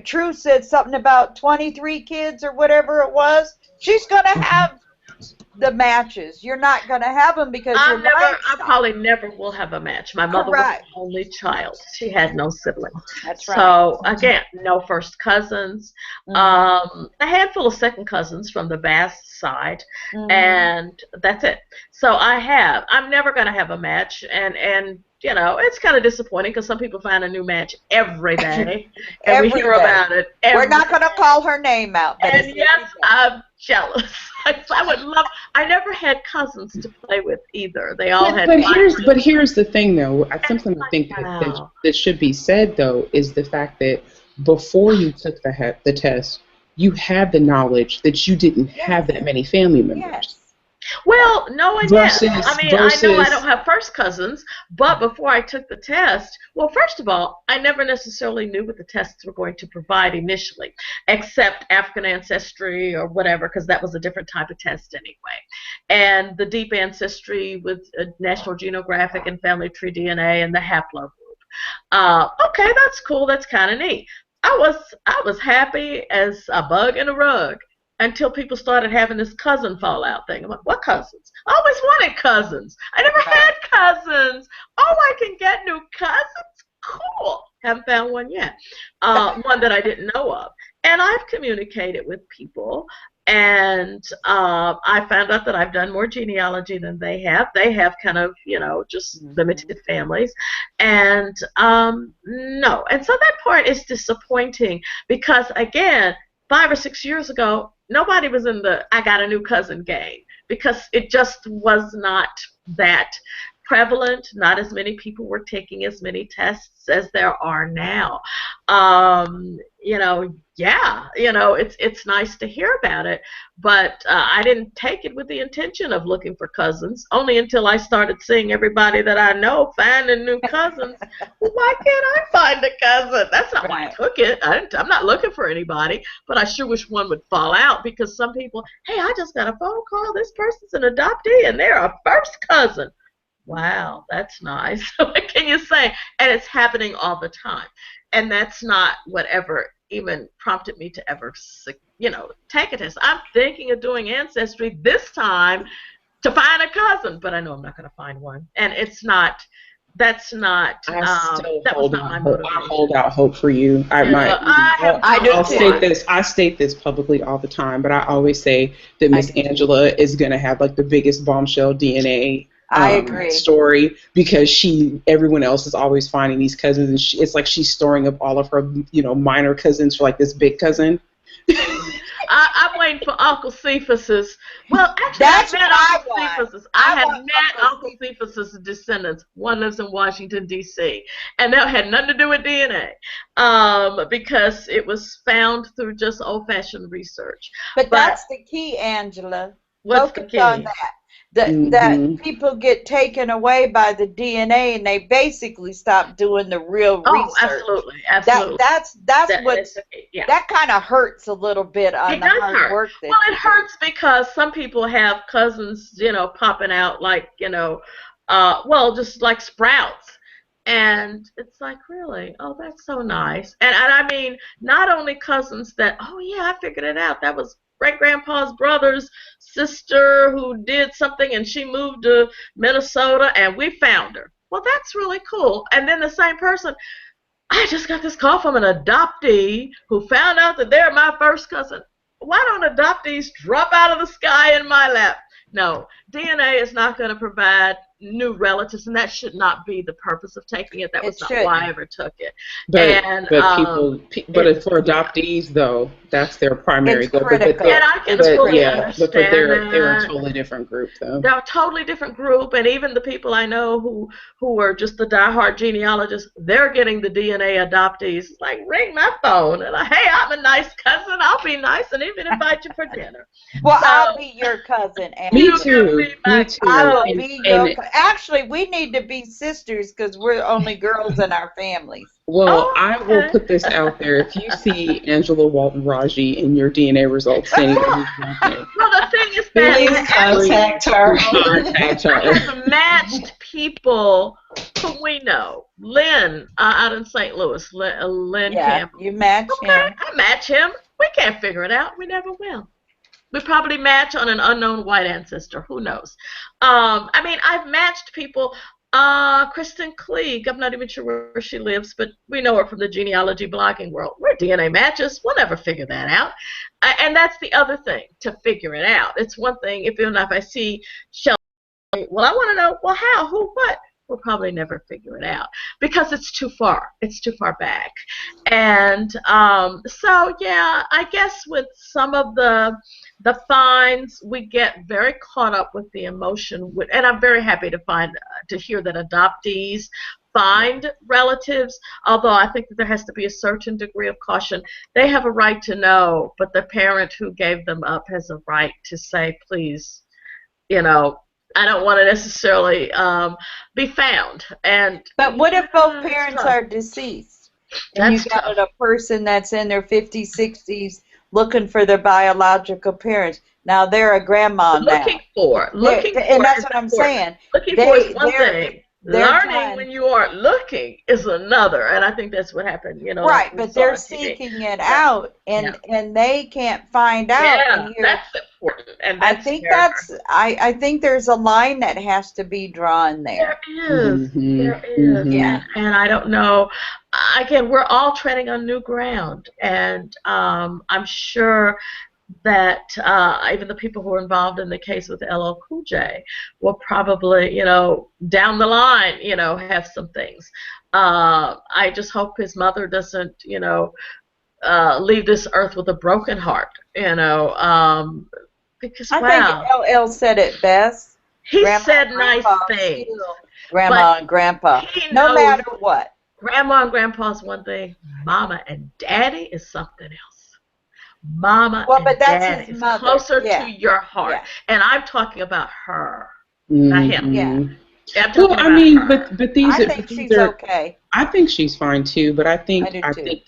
True said something about 23 kids or whatever it was. She's going to have the matches. You're not going to have them because I probably never will have a match. My mother was the only child. She had no siblings. That's right. So again, no first cousins. A handful of second cousins from the Bass side, and that's it. So I'm never going to have a match, and it's kind of disappointing because some people find a new match every day, and we hear about it. We're not going to call her name out. But and yes, I'm jealous. I would love. I never had cousins to play with either. They all had. But here's the thing, though. Something I think that should be said, though, is the fact that before you took the test, you had the knowledge that you didn't have that many family members. Yes. Well, no and yes. I know I don't have first cousins, but before I took the test, well, first of all, I never necessarily knew what the tests were going to provide initially, except African Ancestry or whatever, because that was a different type of test anyway. And the deep ancestry with National Geographic and Family Tree DNA and the haplogroup. Okay, that's cool. That's kind of neat. I was happy as a bug in a rug until people started having this cousin fallout thing. I'm like, what cousins? I always wanted cousins. I never had cousins. Oh, I can get new cousins? Cool. Haven't found one yet. One that I didn't know of. And I've communicated with people, and I found out that I've done more genealogy than they have. They have kind of, just limited families. And no. And so that part is disappointing because, again, 5 or 6 years ago, nobody was in the I got a new cousin game because it just was not that prevalent. Not as many people were taking as many tests as there are now. It's nice to hear about it, but I didn't take it with the intention of looking for cousins, only until I started seeing everybody that I know finding new cousins. Why can't I find a cousin? That's not why I took it. I'm not looking for anybody, but I sure wish one would fall out because some people, hey, I just got a phone call. This person's an adoptee, and they're a first cousin. Wow, that's nice. What can you say? And it's happening all the time. And that's not whatever even prompted me to ever, take a test. I'm thinking of doing Ancestry this time to find a cousin, but I know I'm not going to find one. And that's not, that was not my motivation. I hold out hope for you. I state this publicly all the time, but I always say that Miss Angela is going to have like the biggest bombshell DNA I agree. Story because everyone else is always finding these cousins, and it's like she's storing up all of her, minor cousins for like this big cousin. I'm waiting for Uncle Cephas's. Well, actually, I had met Uncle Cephas's descendants. One lives in Washington, D.C., and that had nothing to do with DNA because it was found through just old-fashioned research. But that's the key, Angela. What's the key? On that. That people get taken away by the DNA and they basically stop doing the real research. Absolutely. That kind of hurts a little bit on the hard work. Well, it hurts because some people have cousins, popping out like, just like sprouts. And it's like, really? Oh, that's so nice. And I mean, not only cousins that, oh, yeah, I figured it out. That was great-grandpa's brother's sister who did something, and she moved to Minnesota, and we found her. Well, that's really cool. And then the same person, I just got this call from an adoptee who found out that they're my first cousin. Why don't adoptees drop out of the sky in my lap? No, DNA is not going to provide new relatives, and that should not be the purpose of taking it. That was not why I ever took it. But for adoptees, though, that's their primary goal. Critical. And I can fully understand but they're a totally different group, though. They're a totally different group, and even the people I know who are just the diehard genealogists, they're getting the DNA adoptees. It's like, ring my phone, and hey, I'm a nice cousin. I'll be nice and even invite you for dinner. Well, so, I'll be your cousin. And me too. I will be your cousin. Actually, we need to be sisters because we're only girls in our families. Well, I will put this out there. If you see Angela Walton Raji in your DNA results saying that well, the thing is that contact her. I have matched people who we know. Lynn out in St. Louis, Lynn Campbell. You match him. I match him. We can't figure it out. We never will. We probably match on an unknown white ancestor. Who knows? I mean, I've matched people. Kristen Klieg, I'm not even sure where she lives, but we know her from the genealogy blogging world. We're DNA matches. We'll never figure that out. And that's the other thing, to figure it out. It's one thing if I see Shelly, well, I want to know, well, how, who, what? We'll probably never figure it out because it's too far. It's too far back. And so, yeah, I guess with some of the finds, we get very caught up with the emotion. And I'm very happy to hear that adoptees find relatives, although I think that there has to be a certain degree of caution. They have a right to know, but the parent who gave them up has a right to say, please, I don't want to necessarily be found. But what if both parents are deceased? And you got a person that's in their 50s, 60s looking for their biological parents. Now they're a grandma now. Looking for and that's what I'm saying. Looking for is one thing. Learning when you aren't looking is another, and I think that's what happened. Right, but they're seeking it out, and they can't find out. Yeah, that's important. And that's I think there's a line that has to be drawn there. There is. There is. Yeah. And I don't know. Again, we're all treading on new ground, and I'm sure that even the people who are involved in the case with LL Cool J will probably, down the line, have some things. I just hope his mother doesn't, leave this earth with a broken heart, because, I think LL said it best. He said nice things. Grandma and Grandpa, no matter what. Grandma and Grandpa's one thing. Mama and Daddy is something else. Mama and Daddy is closer to your heart. Yeah. And I'm talking about her, not him. Yeah. Well, I mean, but these I think she's okay. I think she's fine too, but I think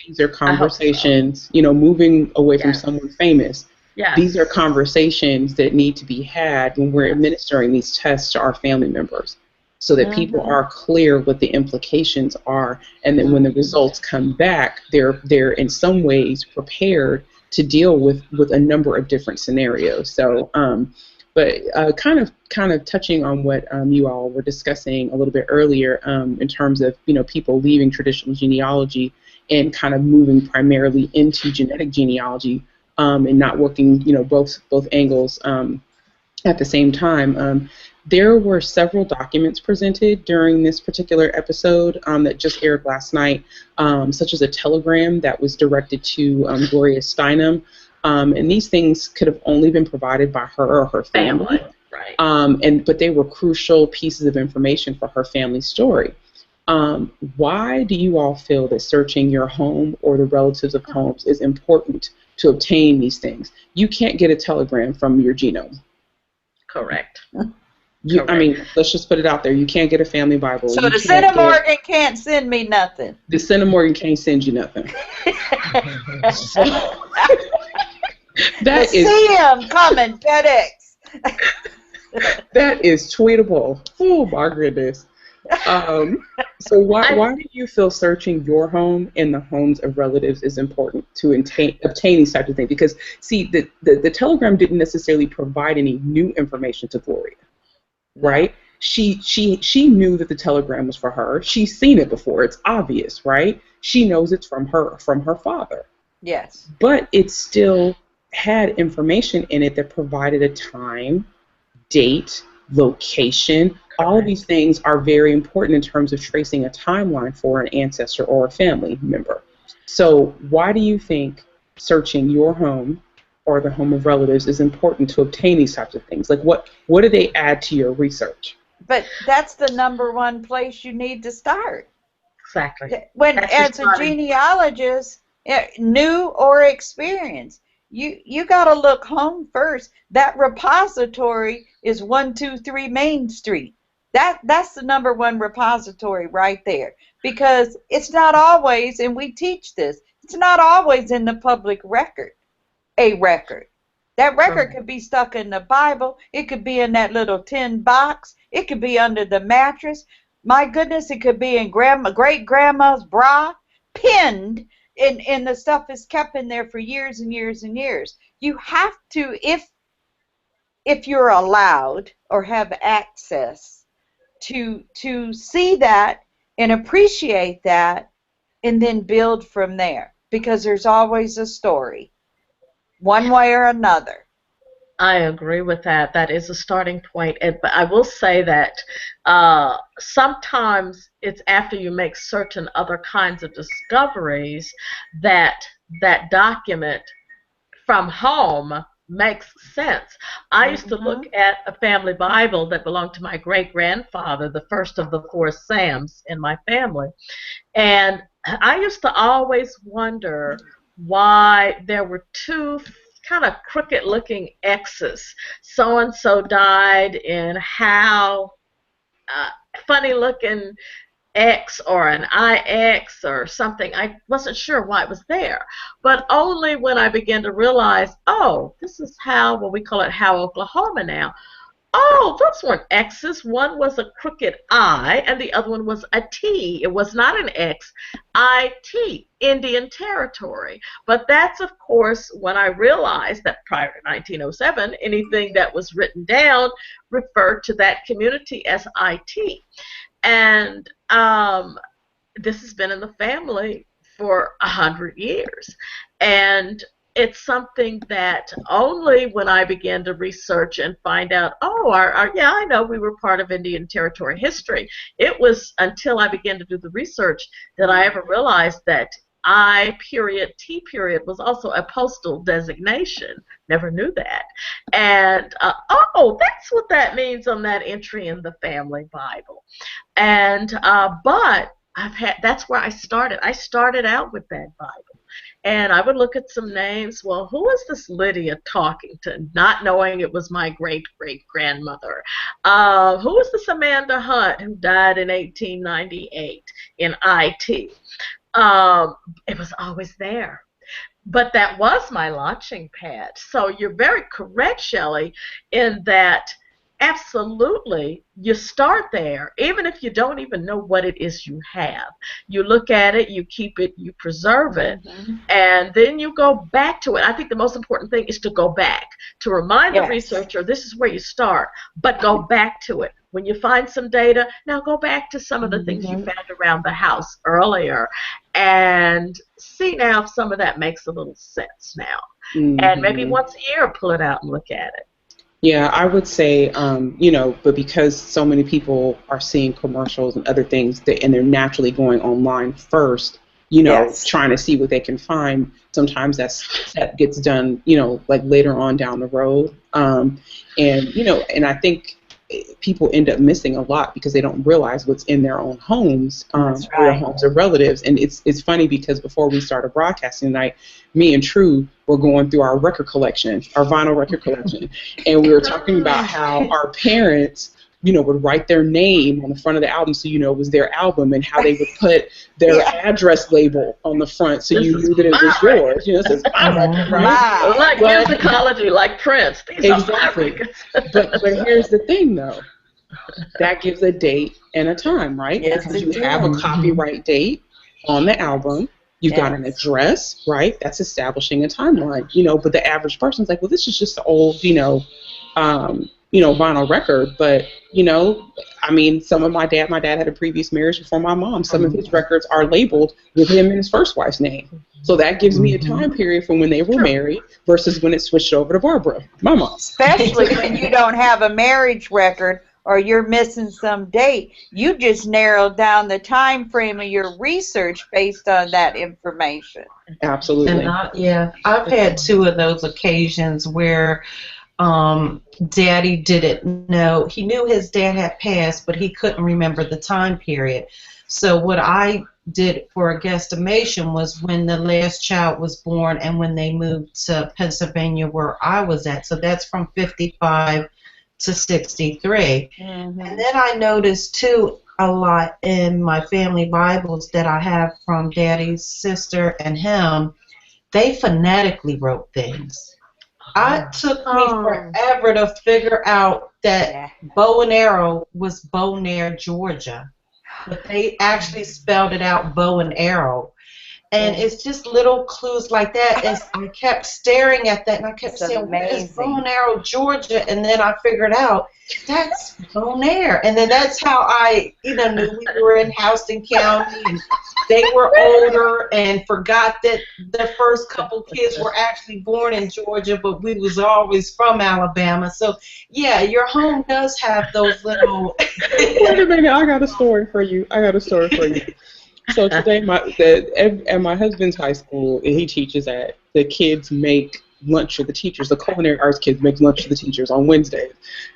these are conversations, moving away from someone famous. Yes. These are conversations that need to be had when we're administering these tests to our family members, so that people are clear what the implications are, and then when the results come back, they're in some ways prepared to deal with a number of different scenarios. So, but kind of touching on what you all were discussing a little bit earlier, in terms of people leaving traditional genealogy and kind of moving primarily into genetic genealogy, and not working both angles at the same time. There were several documents presented during this particular episode that just aired last night, such as a telegram that was directed to Gloria Steinem, and these things could have only been provided by her or her family, right? But they were crucial pieces of information for her family's story. Why do you all feel that searching your home or the relatives of homes is important to obtain these things? You can't get a telegram from your genome. Correct. I mean, let's just put it out there. You can't get a family Bible. So the Centimorgan can't send me nothing. The Centimorgan can't send you nothing. That is CM coming, FedEx. That is tweetable. Oh my goodness. So why do you feel searching your home and the homes of relatives is important to obtain these types of things? Because see, the telegram didn't necessarily provide any new information to Gloria. Right? she knew that the telegram was for her. She's seen it before. It's obvious, right? She knows it's from her father. Yes. But it still had information in it that provided a time, date, location. All of these things are very important in terms of tracing a timeline for an ancestor or a family member. So why do you think searching your home or the home of relatives is important to obtain these types of things? Like what do they add to your research? But that's the number one place you need to start. Exactly. When That's as a genealogist, new or experienced, you got to look home first. That repository is 123 Main Street. That's the number one repository right there, because it's not always, and we teach this, it's not always in the public record. A record. That record could be stuck in the Bible. It could be in that little tin box. It could be under the mattress. My goodness, it could be in great grandma's bra, pinned, and the stuff is kept in there for years and years and years. You have to, if you're allowed or have access to see that and appreciate that, and then build from there, because there's always a story, one way or another. I agree with that. That is a starting point. But I will say that sometimes it's after you make certain other kinds of discoveries that that document from home makes sense. I used to look at a family Bible that belonged to my great-grandfather, the first of the four Sams in my family. And I used to always wonder why there were two kind of crooked looking X's. So and so died in how funny looking X or an IX or something. I wasn't sure why it was there. But only when I began to realize, oh, this is how, well, we call it How, Oklahoma now. Oh, those weren't X's. One was a crooked I, and the other one was a T. It was not an X. I-T, Indian Territory. But that's, of course, when I realized that prior to 1907, anything that was written down referred to that community as IT. And this has been in the family for 100 years. And it's something that only when I began to research and find out, oh, yeah, I know we were part of Indian Territory history. It was until I began to do the research that I ever realized that I period, T period was also a postal designation. Never knew that. And, oh, that's what that means on that entry in the family Bible. And, but that's where I started. I started out with that Bible. And I would look at some names. Well, who is this Lydia talking to? Not knowing it was my great-great-grandmother. Who is this Amanda Hunt who died in 1898 in IT? It was always there. But that was my launching pad. So you're very correct, Shelley, in that absolutely you start there, even if you don't even know what it is you have. You look at it, you keep it, you preserve it, and then you go back to it. I think the most important thing is to go back, to remind the researcher this is where you start, but go back to it. When you find some data, now go back to some of the things you found around the house earlier and see now if some of that makes a little sense now. And maybe once a year pull it out and look at it. Yeah, I would say, but because so many people are seeing commercials and other things, and they're naturally going online first, trying to see what they can find, sometimes that gets done, like later on down the road. And I think people end up missing a lot because they don't realize what's in their own homes, or their homes of relatives. And it's funny because before we started broadcasting tonight, me and True were going through our record collection, our vinyl record collection, and we were talking about how our parents, would write their name on the front of the album so it was their album, and how they would put their address label on the front so you knew that it was yours. It says my record, right? Like musicology, like Prince. These exactly. But here's the thing, though. That gives a date and a time, right? Yes, because you have a copyright date on the album. You've got an address, right? That's establishing a timeline, but the average person's like, well, this is just the old, vinyl record, but I mean, some of my dad had a previous marriage before my mom. Some of his records are labeled with him and his first wife's name. So that gives me a time period from when they were married versus when it switched over to Barbara, my mom. Especially when you don't have a marriage record or you're missing some date. You just narrowed down the time frame of your research based on that information. Absolutely. And I've had two of those occasions where Daddy didn't know. He knew his dad had passed, but he couldn't remember the time period. So what I did for a guesstimation was when the last child was born and when they moved to Pennsylvania where I was at. So that's from 55 to 63. And then I noticed too a lot in my family Bibles that I have from Daddy's sister and him, they phonetically wrote things. It took me forever to figure out that bow and arrow was Bonaire, Georgia. But they actually spelled it out bow and arrow. And it's just little clues like that. And I kept staring at that, and I kept saying, "What is bow and arrow, Georgia?" And then I figured out that's Bonaire. And then that's how I, knew we were in Houston County, and they were older, and forgot that the first couple kids were actually born in Georgia, but we was always from Alabama. So, yeah, your home does have those little. Wait a minute, I got a story for you. So today, at my husband's high school, he teaches at, the kids make lunch for the teachers. The culinary arts kids make lunch for the teachers on Wednesdays.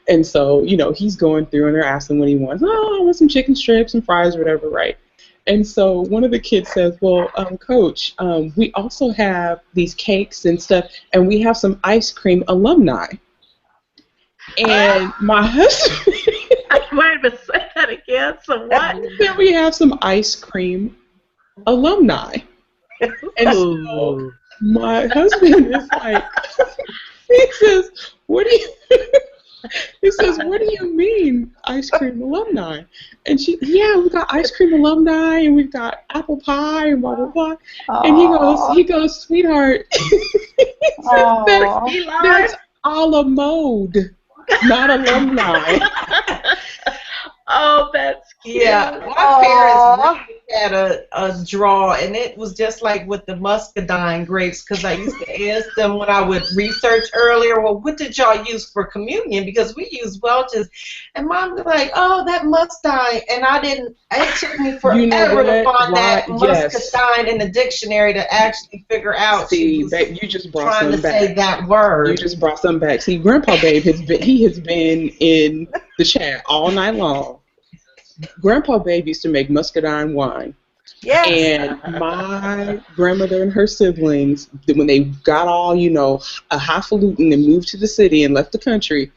And so, he's going through and they're asking what he wants. Oh, I want some chicken strips and fries or whatever, right? And so one of the kids says, well, Coach, we also have these cakes and stuff, and we have some ice cream alumni. And my husband... Wait a minute, say that again. So what? Then we have some ice cream alumni. And so my husband is like, he says, what do you mean ice cream alumni? And we got ice cream alumni and we've got apple pie and blah, blah, blah. And he goes, sweetheart, that's a la mode, not alumni. Oh, that's cute. Yeah, my parents had a draw, and it was just like with the muscadine grapes, because I used to ask them when I would research earlier, well, what did y'all use for communion? Because we use Welch's. And Mom was like, oh, that muscadine. And it took me forever to find that muscadine in the dictionary to actually figure out. See, you just brought trying something to back. say that word. You just brought something back. See, Grandpa Babe has been in the chat all night long. Grandpa Babe used to make muscadine wine. Yes. And my grandmother and her siblings, when they got all, a highfalutin and moved to the city and left the country,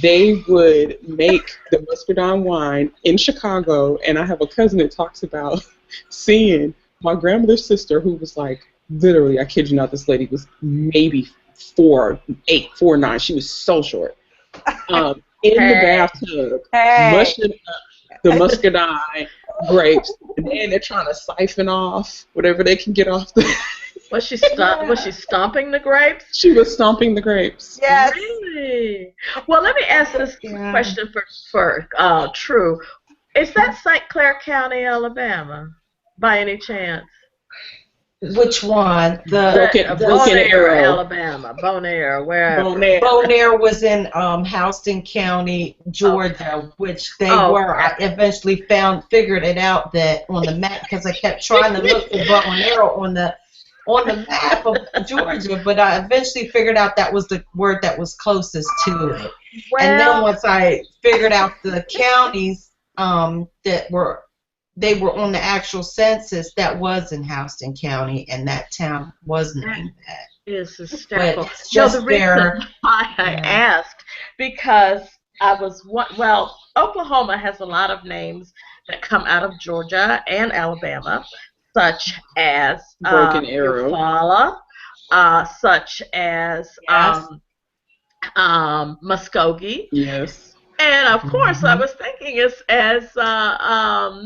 they would make the muscadine wine in Chicago. And I have a cousin that talks about seeing my grandmother's sister, who was like, literally, I kid you not, this lady was maybe 4'8", 4'9". She was so short. In the bathtub, mushing up the muscadine grapes, and then they're trying to siphon off whatever they can get off the. Was she stomping the grapes? She was stomping the grapes. Yes. Really? Well, let me ask this question for True. Is that St. Clair County, Alabama, by any chance? Which one? Broken Arrow, Alabama. Bonaire, wherever. Bonaire was in Houston County, Georgia, which they were. I eventually figured it out that on the map, because I kept trying to look for Bonaire on the map of Georgia, but I eventually figured out that was the word that was closest to it. Well, and then once I figured out the counties they were on the actual census, that was in Houston County, and that town was named that. Is hysterical. But just the reason why I asked, because Oklahoma has a lot of names that come out of Georgia and Alabama, such as Broken Arrow, Eufaula, such as Muskogee. Yes. And of course, I Mm-hmm. was thinking, as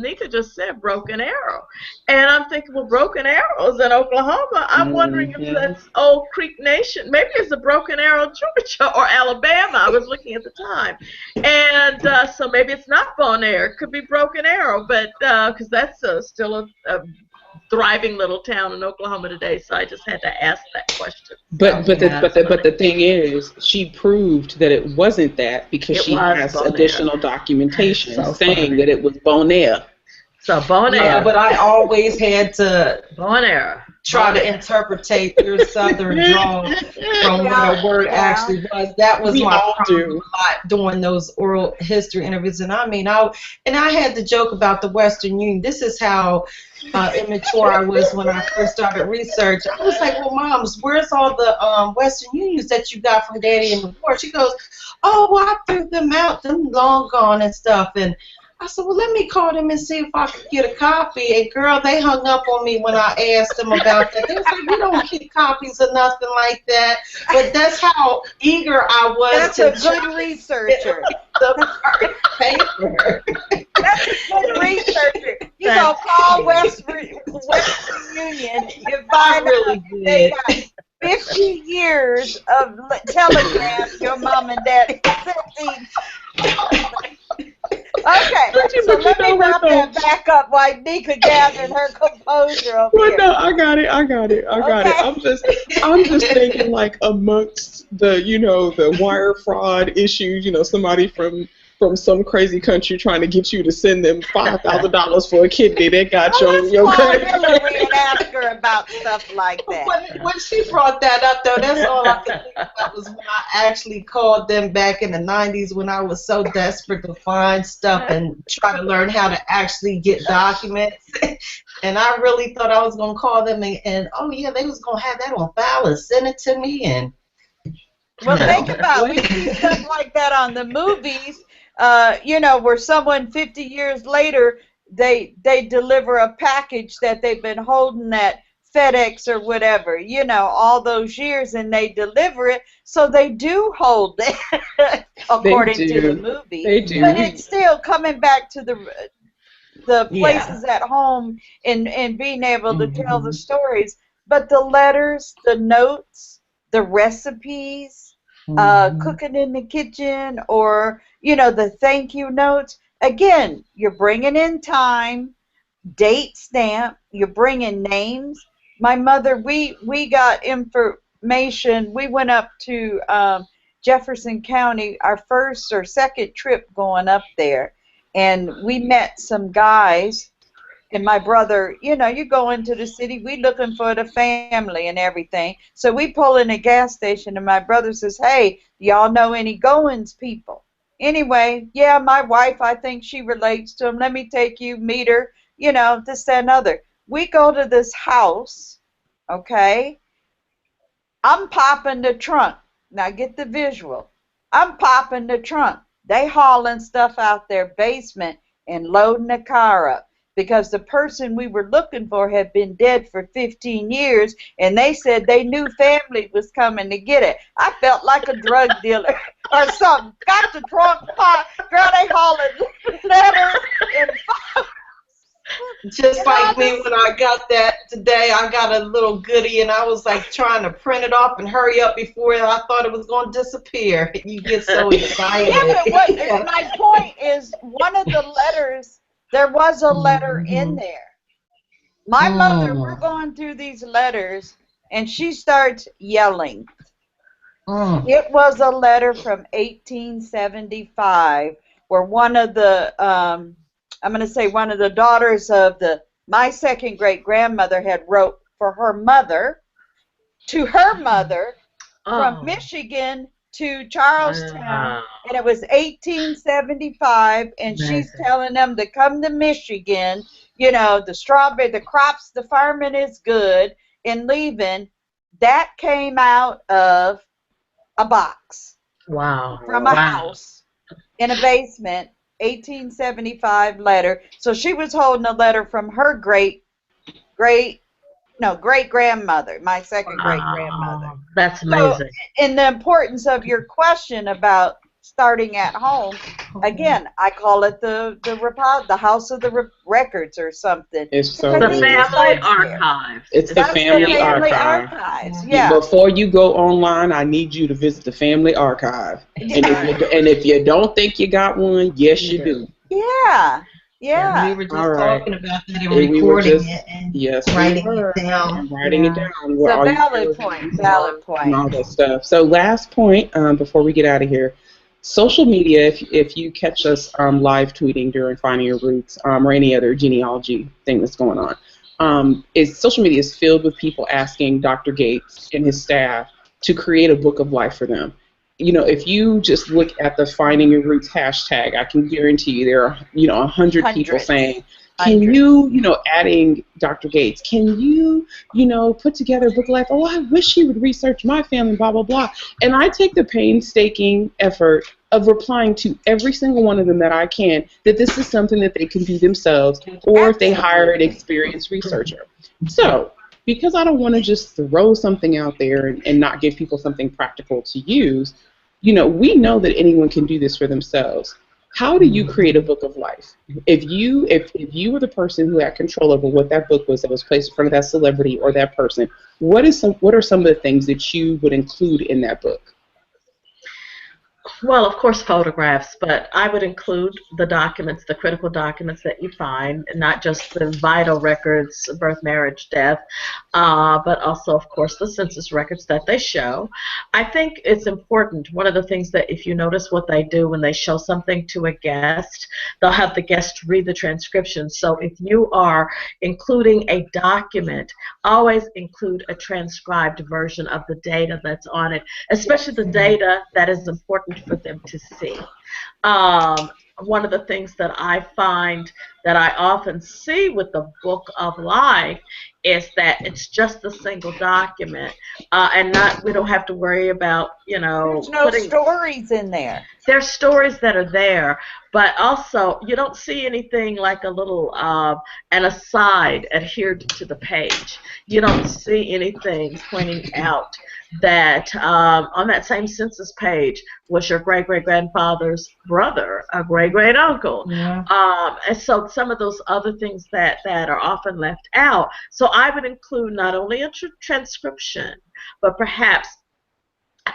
Nika just said, Broken Arrow. And I'm thinking, well, Broken Arrow's in Oklahoma. I'm wondering if Hmm. that's Old Creek Nation. Maybe it's a Broken Arrow, Georgia or Alabama. I was looking at the time. And so maybe it's not Bonaire. It could be Broken Arrow, but because that's still a thriving little town in Oklahoma today. So I just had to ask that question. So Yeah. But the thing is, she proved that it wasn't that because it she was has Bonaire. additional I'm documentation so saying sorry. that it was Bonaire. So Yeah, Bonaire. but I always had to Bonaire. try to Bonaire. interpretate your southern drawl from what Yeah, a word yeah. actually was. That was We my all problem do. a lot doing those oral history interviews. And I mean, I had the joke about the Western Union. This is how immature I was when I first started research. I was like, well, moms, where's all the Western Unions that you got from Daddy in the war? She goes, oh, well, I threw them out, them long gone and stuff. And I said, well, let me call them and see if I could get a copy. And girl, they hung up on me when I asked them about that. They was like, we don't get copies or nothing like that. But that's how eager I was That's to a good researcher. the paper. That's a good researcher. You go That's call cool. Western Union. You I find really out they did. got 50 years of telegrams your mom and dad sent. Okay, so But you let me know what wrap though? that back up while Nika gathered her composure over Well, here. no, I got it. I got it. I got it. Okay. I'm just thinking like amongst the, the wire fraud issues, somebody from some crazy country trying to get you to send them $5,000 for a kidney. They got Well, let's your call credit. Hillary and ask her about stuff like that. When she brought that up, though, that's all I could think about was when I actually called them back in the 90s when I was so desperate to find stuff and try to learn how to actually get documents. And I really thought I was going to call them and, oh, yeah, they was going to have that on file and send it to me. And Well, think no. about it. We see stuff like that on the movies, where someone 50 years later, they deliver a package that they've been holding at FedEx or whatever, all those years, and they deliver it. So they do hold it, They according to the do. movie. They do. But it's still coming back to the Yeah. places at home and being able to tell the Hmm. stories. But the letters, the notes, the recipes, Hmm. cooking in the kitchen, or the thank you notes. Again, you're bringing in time, date stamp. You're bringing names. My mother, we got information. We went up to Jefferson County, our first or second trip going up there, and we met some guys. And my brother, you go into the city, we looking for the family and everything. So we pull in a gas station, and my brother says, hey, y'all know any Goins people? Anyway, yeah, my wife, I think she relates to him. Let me take you, meet her, this, that, and other. We go to this house, okay? I'm popping the trunk. Now get the visual. I'm popping the trunk. They hauling stuff out their basement and loading the car up because the person we were looking for had been dead for 15 years, and they said they knew family was coming to get it. I felt like a drug dealer or something. Got the trunk pop. Girl, they hauling letters and Just like me when I got that today, I got a little goodie and I was like trying to print it off and hurry up before I thought it was going to disappear. You get so excited. yeah, but my point is, one of the letters, there was a letter in Mhm. there. My mother, we're Mm. going through these letters, and she starts yelling. Mm. It was a letter from 1875 where one of the, I'm going to say one of the daughters of my second great grandmother had wrote for her mother to her mother from Oh, Michigan to Charlestown, wow. and it was 1875, and she's Amazing. telling them to come to Michigan, the strawberry, the crops, the farming is good, and leaving. That came out of a box Wow. from a Wow. house in a basement, 1875 letter. So she was holding a letter from her great no, great grandmother, my second great grandmother. Wow. That's So, amazing. in the importance of your question about starting at home. Again, I call it the house of the records or something, It's because so I The think it good. family starts there. archives. It's the It's That's the family family archive. archives. Yeah. Yeah. Before you go online, I need you to visit the family archive. Yeah. And if you don't think you got one, yes, You you do. do. Yeah. And we Yeah. were All just right. talking about that and And we were recording just, it and yes, we writing it were, down. and writing it Yeah. down where So all your valid point. children's Valid and point. all that stuff. So last point before we get out of here, social media. If you catch us live tweeting during Finding Your Roots or any other genealogy thing that's going on, is social media is filled with people asking Dr. Gates and his staff to create a book of life for them. You know, if you just look at the Finding Your Roots hashtag, I can guarantee you there are 100 people saying, Hundreds. can Hundreds. adding Dr. Gates, can you, put together a book of life? Oh, I wish he would research my family, blah, blah, blah. And I take the painstaking effort of replying to every single one of them that I can, that this is something that they can do themselves, or if they hire an Absolutely. experienced researcher. So, because I don't want to just throw something out there and not give people something practical to use, we know that anyone can do this for themselves. How do you create a book of life? If you were the person who had control over what that book was that was placed in front of that celebrity or that person, what are some of the things that you would include in that book? Well, of course, photographs, but I would include the documents, the critical documents that you find, not just the vital records, birth, marriage, death, but also, of course, the census records that they show. I think it's important. One of the things that if you notice what they do when they show something to a guest, they'll have the guest read the transcription. So if you are including a document, always include a transcribed version of the data that's on it, especially the data that is important for them to see. Um, One of the things that I find that I often see with the Book of Life is that it's just a single document, and not we don't have to worry about There's no putting. stories in there. There's stories that are there, but also you don't see anything like a little an aside adhered to the page. You don't see anything pointing out that on that same census page was your great great grandfather's brother, a great great uncle, Yeah. and so some of those other things that are often left out. So I would include not only a transcription, but perhaps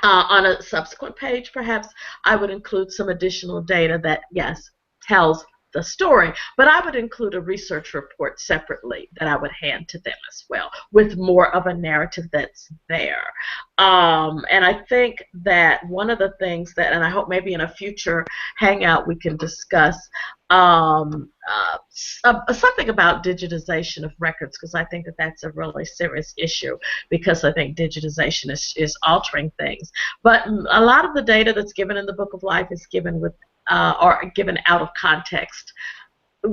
on a subsequent page, perhaps I would include some additional data that, yes, tells the story, but I would include a research report separately that I would hand to them as well, with more of a narrative that's there. And I think that one of the things that, and I hope maybe in a future hangout we can discuss something about digitization of records, because I think that that's a really serious issue, because I think digitization is altering things. But a lot of the data that's given in the Book of Life is given with or given out of context.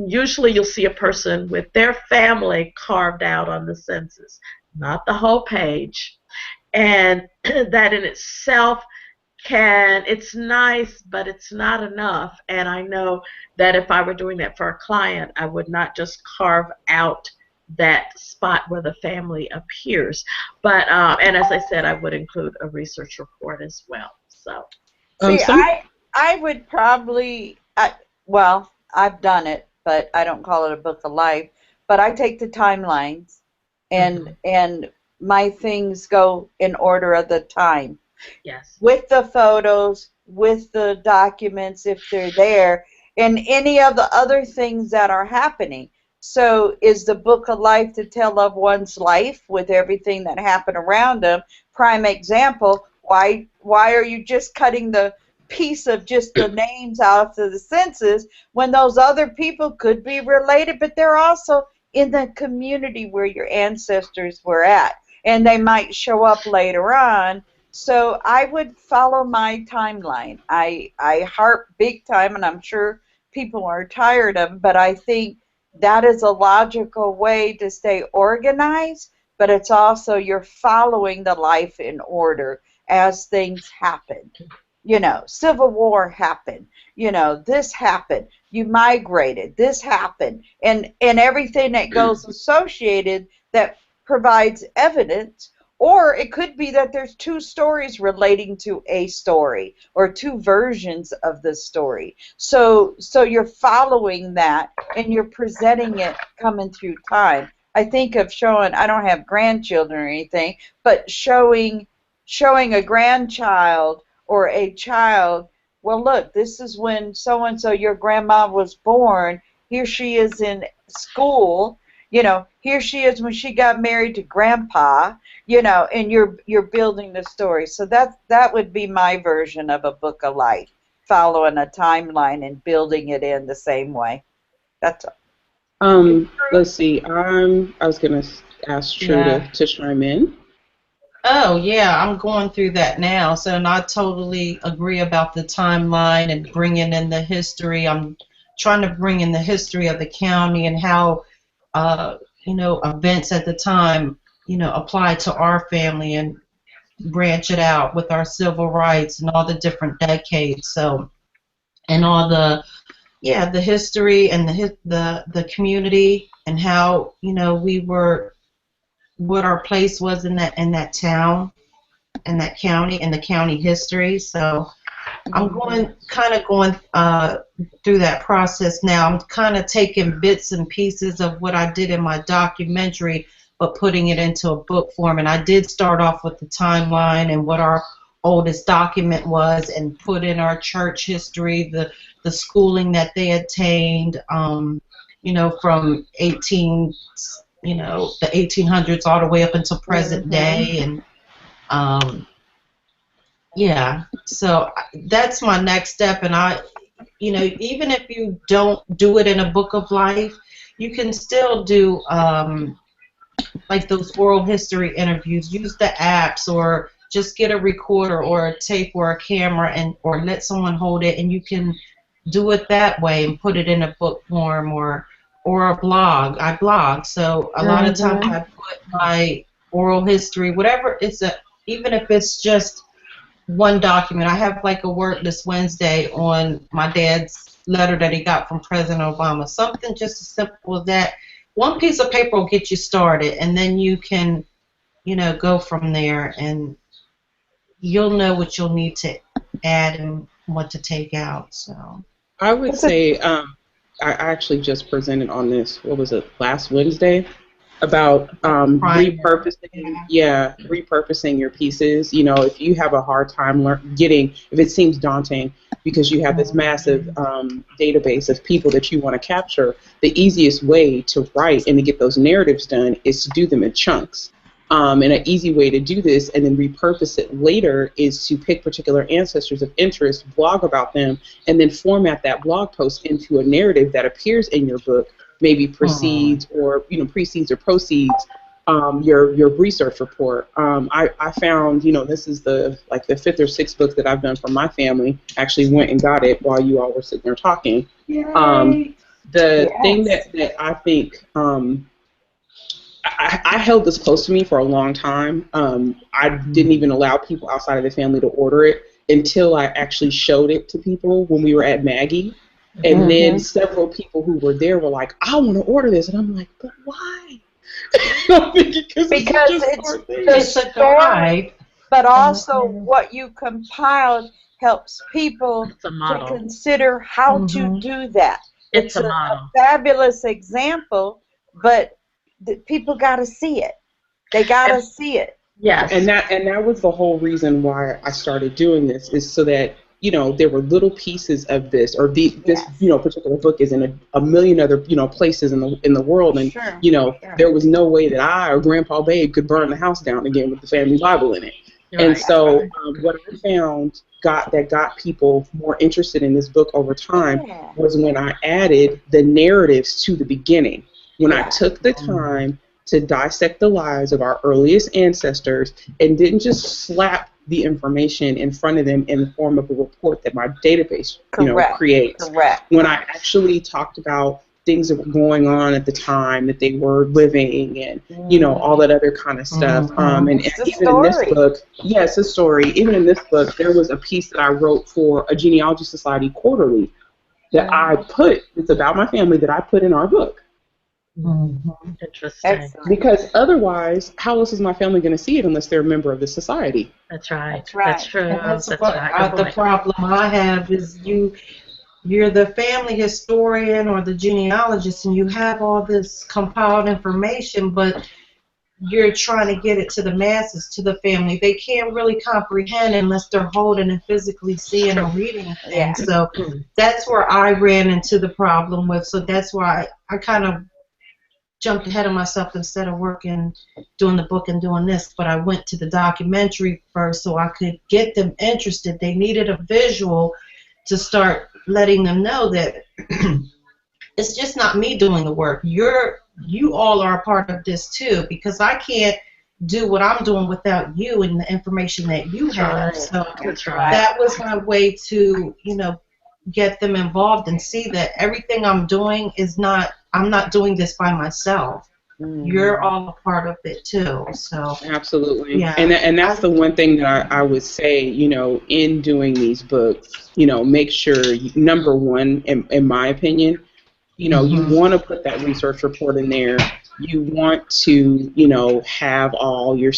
Usually you'll see a person with their family carved out on the census, not the whole page. And that in itself it's nice, but it's not enough. And I know that if I were doing that for a client, I would not just carve out that spot where the family appears. But and as I said, I would include a research report as well. So See, Some I would probably, well, I've done it, but I don't call it a book of life. But I take the timelines, mhm, and my things go in order of the time, yes. with the photos, with the documents if they're there, and any of the other things that are happening. So is the book of life to tell of one's life with everything that happened around them? Prime example, why are you just cutting the piece of just the names out of the census when those other people could be related, but they're also in the community where your ancestors were at, and they might show up later on. So I would follow my timeline. I harp big time, and I'm sure people are tired of it, but I think that is a logical way to stay organized, but it's also you're following the life in order as things happen. Civil War happened. This happened. You migrated. This happened. And everything that goes associated that provides evidence, or it could be that there's two stories relating to a story or two versions of the story. So you're following that and you're presenting it coming through time. I think of showing, I don't have grandchildren or anything, but showing a grandchild or a child, well, look, this is when so-and-so, your grandma was born. Here she is in school. Here she is when she got married to grandpa, and you're building the story. So that would be my version of a book of life, following a timeline and building it in the same way. That's Let's see. I was gonna ask True to chime in. Oh, yeah, I'm going through that now. So, and I totally agree about the timeline and bringing in the history. I'm trying to bring in the history of the county and how, events at the time, apply to our family and branch it out with our civil rights and all the different decades. So, and all the history and the community and how, we were, what our place was in that town, in that county, in the county history. So I'm going through that process now. I'm kind of taking bits and pieces of what I did in my documentary, but putting it into a book form. And I did start off with the timeline and what our oldest document was, and put in our church history, the schooling that they attained, from the 1800s all the way up until present day. And so that's my next step. And I, even if you don't do it in a book of life, you can still do like those oral history interviews. Use the apps, or just get a recorder or a tape or a camera, or let someone hold it, and you can do it that way and put it in a book form, or a blog. I blog, so a lot of times I put my oral history, whatever even if it's just one document. I have like a word this Wednesday on my dad's letter that he got from President Obama. Something just as simple as that. One piece of paper will get you started, and then you can, go from there, and you'll know what you'll need to add and what to take out. So I would say I actually just presented on this, what was it, last Wednesday, about repurposing your pieces. If you have a hard time if it seems daunting because you have this massive database of people that you want to capture, the easiest way to write and to get those narratives done is to do them in chunks. And an easy way to do this and then repurpose it later is to pick particular ancestors of interest, blog about them, and then format that blog post into a narrative that appears in your book, maybe precedes or proceeds your research report. I found, this is the fifth or sixth book that I've done for my family. Actually went and got it while you all were sitting there talking. Thing that I think I held this close to me for a long time. I didn't even allow people outside of the family to order it until I actually showed it to people when we were at Maggie. And then several people who were there were like, I want to order this. And I'm like, but why? because it's a story, but also what you compiled helps people to consider how to do that. It's a fabulous example, but people got to see it. They got to see it. Yes. And that was the whole reason why I started doing this, is so that there were little pieces of this, or this particular book is in a million other places in the world, and there was no way that I or Grandpa Babe could burn the house down again with the family Bible in it. Right. And so what I found got people more interested in this book over time was when I added the narratives to the beginning. When I took the time to dissect the lives of our earliest ancestors and didn't just slap the information in front of them in the form of a report that my database creates. Correct. When I actually talked about things that were going on at the time that they were living, and all that other kind of stuff. And even in this book, it's a story. Even in this book, there was a piece that I wrote for a Genealogy Society quarterly that I put. It's about my family that I put in our book. Mhm. Interesting. Excellent. Because otherwise, how else is my family going to see it unless they're a member of the society? That's right. That's right. That's true. And that's That's what right. Good the point. problem I have is you're the family historian or the genealogist, and you have all this compiled information, but you're trying to get it to the masses, to the family. They can't really comprehend unless they're holding and physically seeing or reading Yeah. things. So that's where I ran into the problem with. So that's why I kind of jumped ahead of myself instead of working, doing the book and doing this. But I went to the documentary first so I could get them interested. They needed a visual to start letting them know that it's just not me doing the work. You all are a part of this too, because I can't do what I'm doing without you and the information that you That's have. right. So That's right. that was my way to, get them involved and see that everything I'm doing I'm not doing this by myself. You're all a part of it too. So Absolutely. yeah. And that's the one thing that I would say, in doing these books, make sure, number one, in my opinion, you Mhm. want to put that research report in there. You want to, have all your,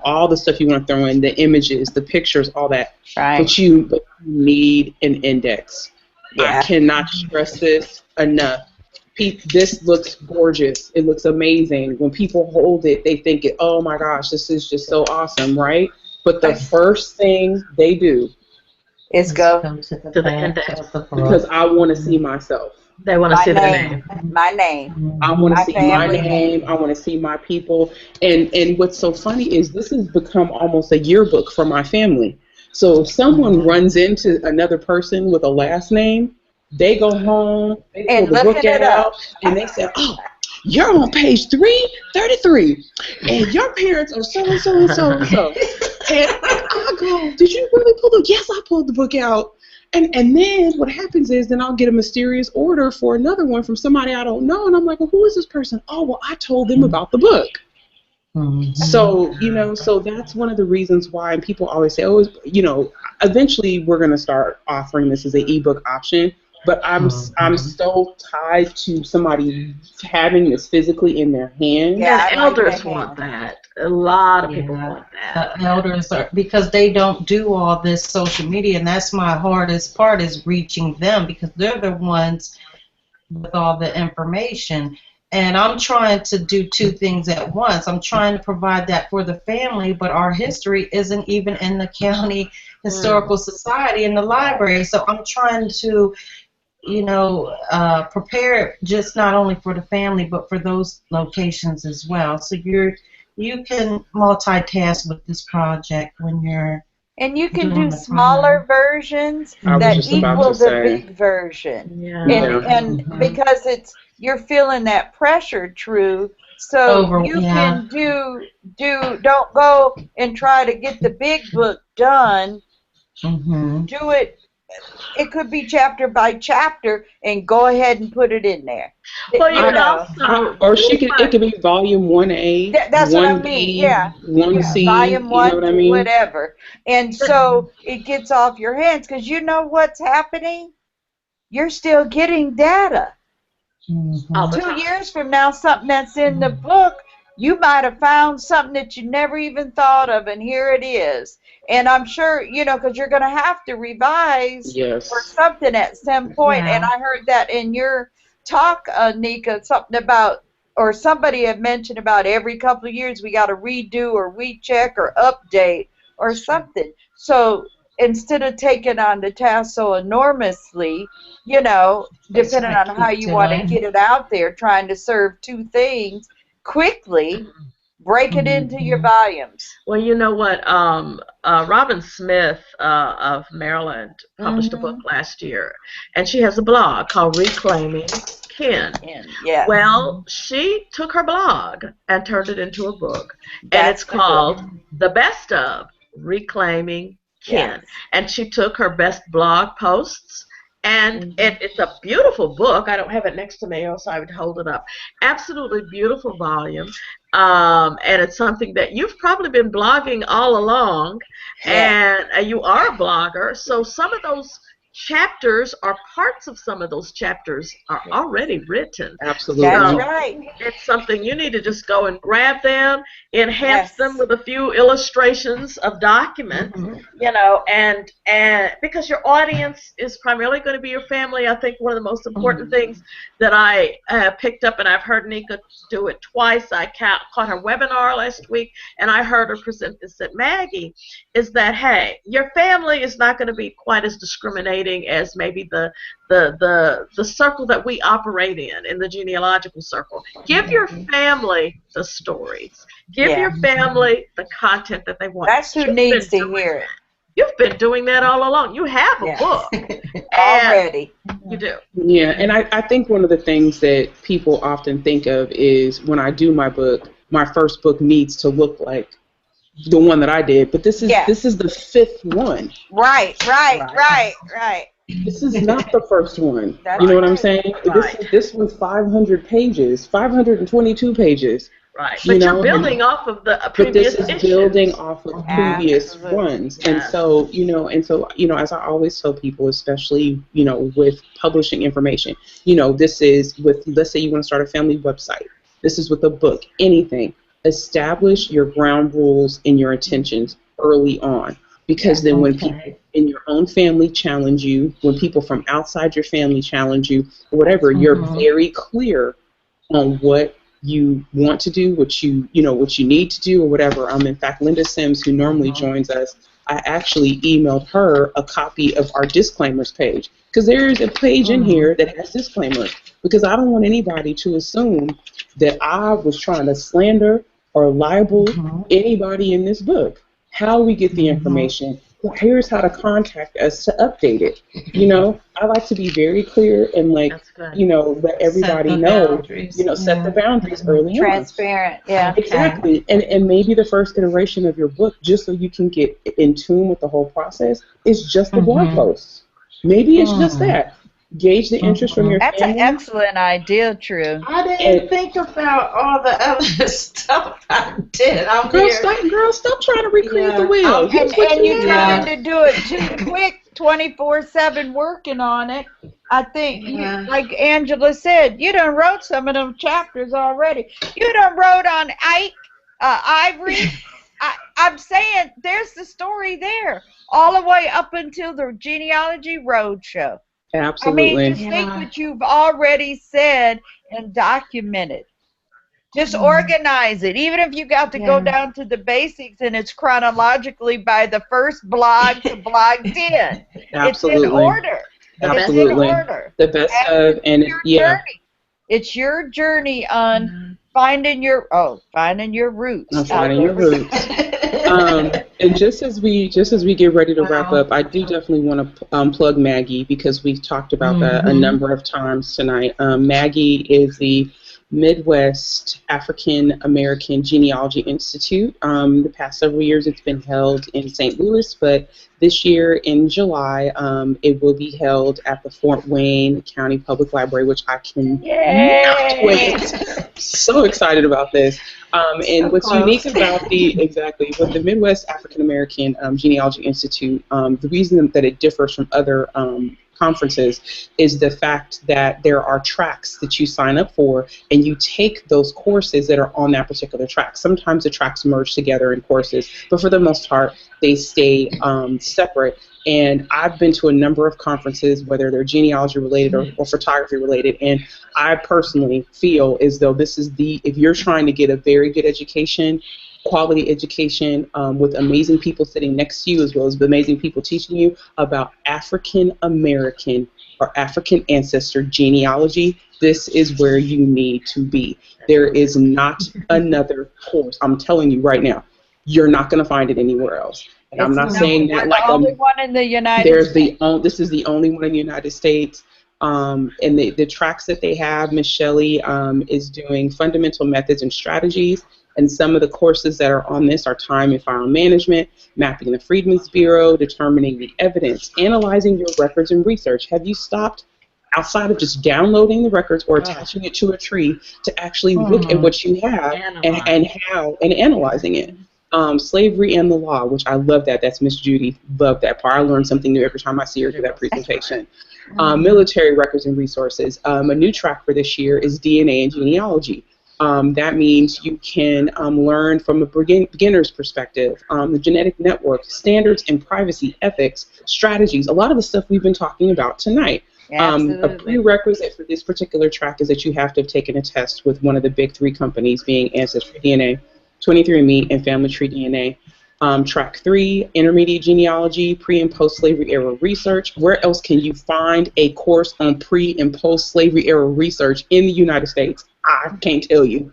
all the stuff you want to throw in, the images, the pictures, all that. Right. But you need an index. I Yeah. cannot stress this enough. This looks gorgeous. It looks amazing. When people hold it, they think, oh my gosh, this is just so awesome, right? But the first thing they do, Is go Go to the To the back index. of the book. because I want to see myself. They want to my see their name. name. My name. I want to My see my family name. I want to see my people. And what's so funny is this has become almost a yearbook for my family. So if someone runs into another person with a last name, they go home, they pull And the book looking it up. out, and they say, "Oh, you're on page 333, and your parents are so and so and so and so." And I go, "Did you really pull the?" Yes, I pulled the book out. And then what happens is then I'll get a mysterious order for another one from somebody I don't know, and I'm like, well, who is this person? Oh, well, I told them about the book. So, so that's one of the reasons why, and people always say, oh, eventually we're going to start offering this as an ebook option, but I'm so tied to somebody having this physically in their hand. Yeah, And I like elders that want hand. that. A lot of people Yeah, want that. the elders are, because they don't do all this social media, and that's my hardest part, is reaching them, because they're the ones with all the information. And I'm trying to do two things at once. I'm trying to provide that for the family, but our history isn't even in the county historical society in the library. So I'm trying to, prepare it just not only for the family, but for those locations as well. So you can multitask with this project when you're And you can doing do the primary. smaller versions I was that just about equal to the say, big version. Yeah. And because you're feeling that pressure, True, so you Yeah. can don't go and try to get the big book done. Do it. It could be chapter by chapter, and go ahead and put it in there. Well, you You can know, also or do it could be volume 1A, that's what I mean. 1B, Yeah. 1C, Volume you know one what I to mean? whatever. And so it gets off your hands, because you know what's happening? You're still getting data. all the 2 time. years from now, something that's in the book, you might have found something that you never even thought of, and here it is. And I'm sure, because you're going to have to revise for Yes. something at some point. And Yeah. I heard that in your talk, Nika, something about, or somebody had mentioned about every couple of years we got to redo or recheck or update or something. So instead of taking on the task so enormously, That's what depending I on how keep you want to doing. get it out there, trying to serve two things quickly, break it into your volumes. Well, you know what? Robin Smith of Maryland published a book last year, and she has a blog called Reclaiming Kin. And yes, Well, she took her blog and turned it into a book, and that's it's the book. called The Best of Reclaiming Kin. Yes. And she took her best blog posts, and it's a beautiful book. I don't have it next to me, else I would hold it up. Absolutely beautiful volume. And it's something that you've probably been blogging all along, Yes. and you are a blogger. So some of those chapters or parts of some of those chapters are already written. Absolutely. That's So right. it's something you need to just go and grab them, enhance Yes. them with a few illustrations of documents, you know, and because your audience is primarily going to be your family. I think one of the most important things that I picked up, and I've heard Nika do it twice. I caught her webinar last week, and I heard her present this at Maggie, is that, hey, your family is not going to be quite as discriminating as maybe the circle that we operate in the genealogical circle. Give your family the stories. Give your family the content that they want. That's who needs to hear it. You've been doing that all along. You have a book. Already. You do. Yeah, and I think one of the things that people often think of is when I do my book, my first book needs to look like the one that I did, but this is the 5th one. Right. This is not the first one. That's you know what I'm saying? Right. This one's 500 pages, 522 pages. Right, but you're building off of the previous But this is issues. building off of previous ones. Yes. And so, as I always tell people, especially, with publishing information, this is with, let's say you want to start a family website. This is with a book, anything. Establish your ground rules and your intentions early on. Because then when people in your own family challenge you, when people from outside your family challenge you, or whatever, you're very clear on what you want to do, what you need to do, or whatever. In fact, Linda Sims, who normally joins us, I actually emailed her a copy of our disclaimers page, because there's a page in here that has disclaimers, because I don't want anybody to assume that I was trying to slander or libel anybody in this book. How we get the information, here's how to contact us to update it. I like to be very clear and let everybody know, set the boundaries early on. Transparent, yeah. Exactly. And maybe the first iteration of your book, just so you can get in tune with the whole process, is just the blog posts. Maybe it's just that. Gauge the interest from your family. That's an excellent idea, True. I didn't think about all the other stuff I did. Girl, stop trying to recreate the wheel. And you're trying to do it too quick, 24/7 working on it. I think, like Angela said, you done wrote some of them chapters already. You done wrote on Ivory. I'm saying there's the story there, all the way up until the Genealogy Roadshow. Absolutely. I mean, just think what you've already said and documented. Just organize it. Even if you got to go down to the basics and it's chronologically by the first blog to blog 10. Absolutely. It's in order. Absolutely. It's in order. The best of, and journey. It's your journey on finding your roots. Finding your roots. And just as we get ready to wrap up, I do definitely want to plug Maggie, because we've talked about that a number of times tonight. Maggie is the Midwest African American Genealogy Institute. The past several years it's been held in St. Louis, but this year in July it will be held at the Fort Wayne County Public Library, which I can not wait. So excited about this. And what's unique about with the Midwest African American Genealogy Institute, the reason that it differs from other conferences is the fact that there are tracks that you sign up for, and you take those courses that are on that particular track. Sometimes the tracks merge together in courses, but for the most part, they stay separate. And I've been to a number of conferences, whether they're genealogy related or photography related, and I personally feel as though this is if you're trying to get a very good education, quality education with amazing people sitting next to you, as well as amazing people teaching you about African American or African ancestor genealogy, this is where you need to be. There is not another course. I'm telling you right now, you're not going to find it anywhere else. And I'm not saying that like the only one in the United States. This is the only one in the United States. And the tracks that they have, Miss Shelley is doing fundamental methods and strategies. And some of the courses that are on this are time and file management, mapping the Freedmen's Bureau, determining the evidence, analyzing your records and research. Have you stopped outside of just downloading the records or attaching it to a tree to actually look at what you have and analyzing it? Slavery and the Law, which I love that. That's Miss Judy. Love that part. I learn something new every time I see her for that presentation. Military records and resources. A new track for this year is DNA and genealogy. That means you can learn from a beginner's perspective, the genetic network, standards and privacy, ethics, strategies, a lot of the stuff we've been talking about tonight. A prerequisite for this particular track is that you have to have taken a test with one of the big 3 companies, being Ancestry DNA, 23andMe, and Family Tree DNA. Track 3, intermediate genealogy, pre- and post-slavery era research. Where else can you find a course on pre- and post-slavery era research in the United States? I can't tell you.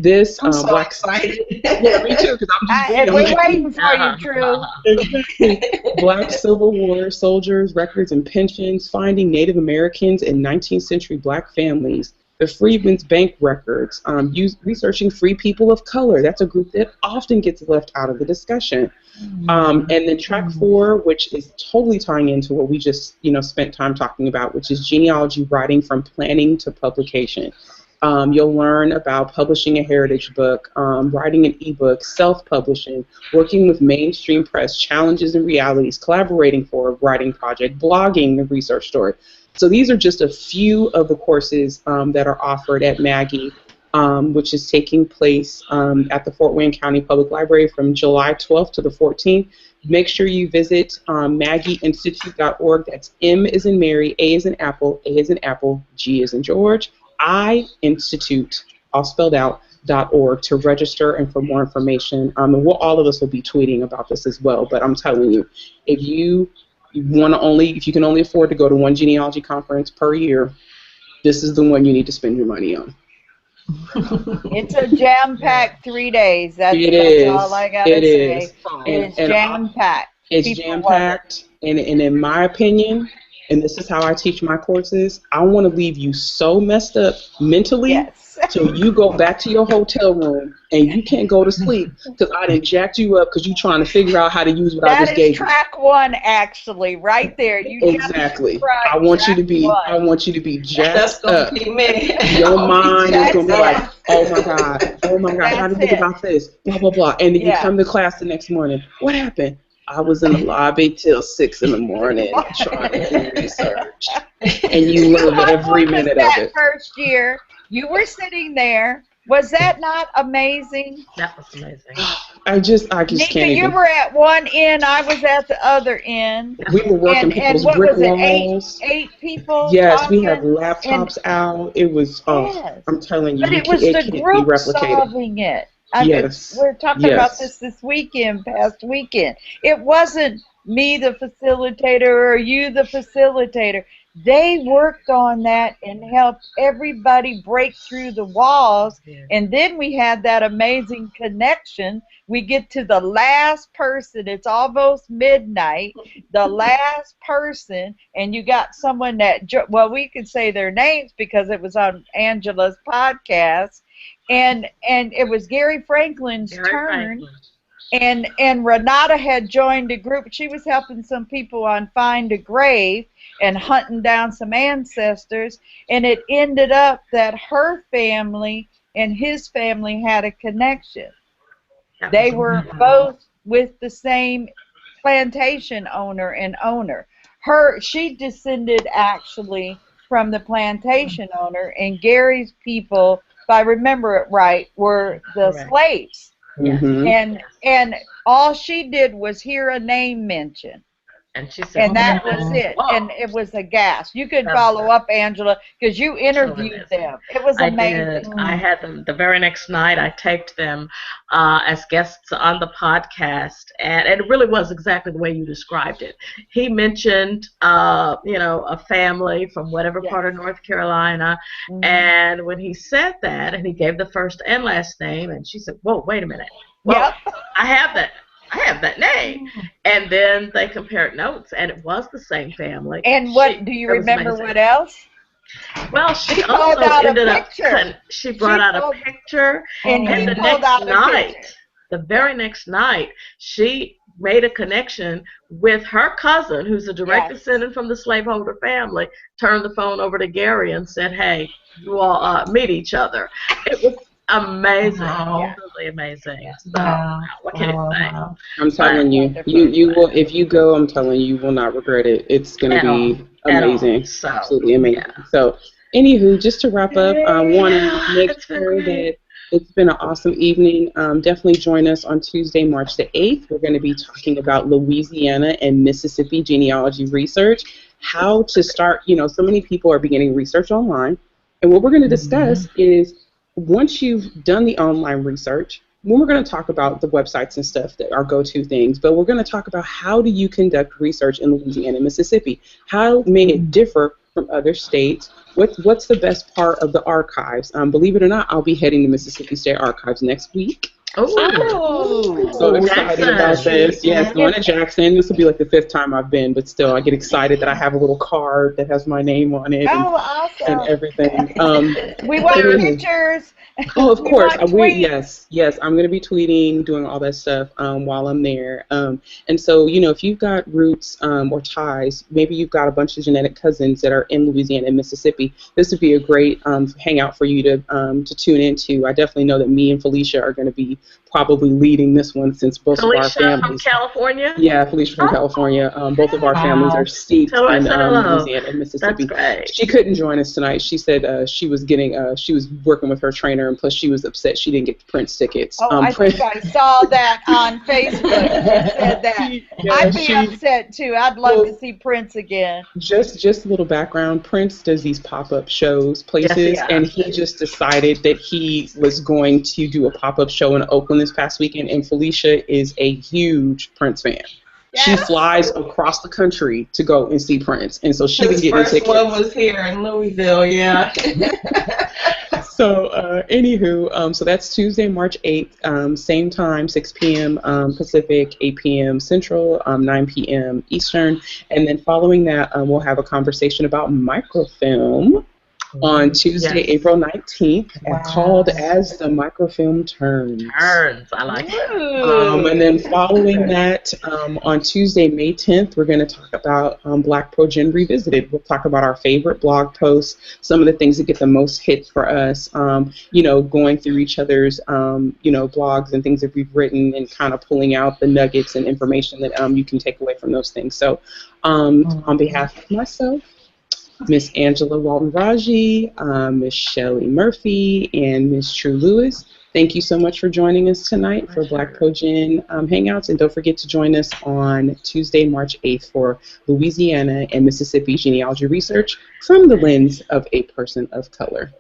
This I'm so Black excited. Yeah, me too, because I'm just reading. We're waiting for you, Drew. Exactly. Black Civil War soldiers, records and pensions, finding Native Americans and 19th century Black families, the Freedmen's Bank records, researching free people of color. That's a group that often gets left out of the discussion. And then track 4, which is totally tying into what we just spent time talking about, which is genealogy writing from planning to publication. You'll learn about publishing a heritage book, writing an ebook, self-publishing, working with mainstream press, challenges and realities, collaborating for a writing project, blogging the research story. So these are just a few of the courses that are offered at Maggie, which is taking place at the Fort Wayne County Public Library from July 12th to the 14th. Make sure you visit MaggieInstitute.org. That's M as in Mary, A as in Apple, A as in Apple, G as in George, I Institute, all spelled out, .org to register and for more information. And all of us will be tweeting about this as well. But I'm telling you, if you can only afford to go to one genealogy conference per year, this is the one you need to spend your money on. It's a jam-packed 3 days. That's all I gotta say. It's jam-packed. It's jam-packed, and in my opinion, and this is how I teach my courses, I want to leave you so messed up mentally till you go back to your hotel room and you can't go to sleep because I done jacked you up because you're trying to figure out how to use what I just gave you. That is track 1, actually, right there. Exactly. I want you to be jacked up. Be me. Your mind is going to be like, oh my God, how to think about this, blah, blah, blah. And then you come to class the next morning. What happened? I was in the lobby till 6 in the morning trying to do research. And you love every minute of it. First year, you were sitting there. Was that not amazing? That was amazing. I just can't even. You were at one end, I was at the other end. We were working people's brick walls. Eight people? Yes, we had laptops out. It was, I'm telling you, but it was the group solving it. We're talking about this past weekend. It wasn't me, the facilitator, or you, the facilitator. They worked on that and helped everybody break through the walls. And then we had that amazing connection. We get to the last person. It's almost midnight. The last person, and you got someone that, we could say their names because it was on Angela's podcast. And it was Gary Franklin's turn. And Renata had joined a group. She was helping some people on Find a Grave and hunting down some ancestors. And it ended up that her family and his family had a connection. They were both with the same plantation owner and owner. She descended actually from the plantation owner, and Gary's people, if I remember it right, were the slaves. And all she did was hear a name mentioned. And she said, and that was it. Whoa. And it was a gas. You could follow up, Angela, because you interviewed them. It was amazing. I had them the very next night. I taped them as guests on the podcast, and it really was exactly the way you described it. He mentioned, a family from whatever part of North Carolina, and when he said that, and he gave the first and last name, and she said, "Whoa, wait a minute. Well, I have that name." And then they compared notes, and it was the same family. And do you remember what else? Well, she also ended up, she brought out a picture, and the very next night, she made a connection with her cousin, who's a direct descendant from the slaveholder family, turned the phone over to Gary and said, "Hey, you all meet each other." It was amazing, Wow. absolutely amazing. So, Wow. what can you Wow. say? Wow. I'm But telling you, Wonderful. you will if you go. I'm telling you, you will not regret it. It's going to at all, be at all. amazing, So, absolutely yeah. amazing. So, anywho, just to wrap up, I want to Yeah, make it's been sure great. that it's been an awesome evening. Definitely join us on Tuesday, March the 8th. We're going to be talking about Louisiana and Mississippi genealogy research, how to start. So many people are beginning research online, and what we're going to Mhm. discuss is once you've done the online research. When we're going to talk about the websites and stuff that are go-to things, but we're going to talk about how do you conduct research in Louisiana and Mississippi? How may it differ from other states? What's the best part of the archives? Believe it or not, I'll be heading to Mississippi State Archives next week. Oh, So Oh, excited about Jackson. this. Yes, Mhm. going to Jackson. This will be like the 5th time I've been, but still, I get excited that I have a little card that has my name on it and awesome. everything. We want Anywho. pictures. Oh, of We course. want We tweets. yes. I'm going to be tweeting, doing all that stuff while I'm there. And so, if you've got roots or ties, maybe you've got a bunch of genetic cousins that are in Louisiana and Mississippi. This would be a great hangout for you to tune into. I definitely know that me and Felicia are going to be probably leading this one since both of our Felicia from families. California. Yeah, Felicia from California. Both of our families are Wow. steeped Tell her I in said hello. Louisiana and That's Mississippi. great. She couldn't join us tonight. She said she was working with her trainer, and plus she was upset she didn't get the Prince tickets. Oh, I think Prince, I saw that on Facebook. She said that. I'd be she upset too. I'd love to well, see Prince again. just a little background. Prince does these pop-up shows Yes, places, and yes. he just decided that he was going to do a pop-up show in Oakland this past weekend. And Felicia is a huge Prince fan. She Yes. flies across the country to go and see Prince, and so she didn't His get any first tickets. one was here in Louisville, yeah. So, anywho, so that's Tuesday, March 8th, same time, 6 p.m. Pacific, 8 p.m. Central, 9 p.m. Eastern. And then following that, we'll have a conversation about microfilm on Tuesday, Yes. April 19th, Wow. called As the Microfilm Turns. Turns. I like it. And then following that, on Tuesday, May 10th, we're going to talk about BlackProGen Revisited. We'll talk about our favorite blog posts, some of the things that get the most hits for us, going through each other's, blogs and things that we've written and kind of pulling out the nuggets and information that you can take away from those things. So on behalf of myself, Miss Angela Walton-Raji, Miss Shelley Murphy, and Miss True Lewis. Thank you so much for joining us tonight for BlackProGen Hangouts. And don't forget to join us on Tuesday, March 8th for Louisiana and Mississippi genealogy research from the lens of a person of color.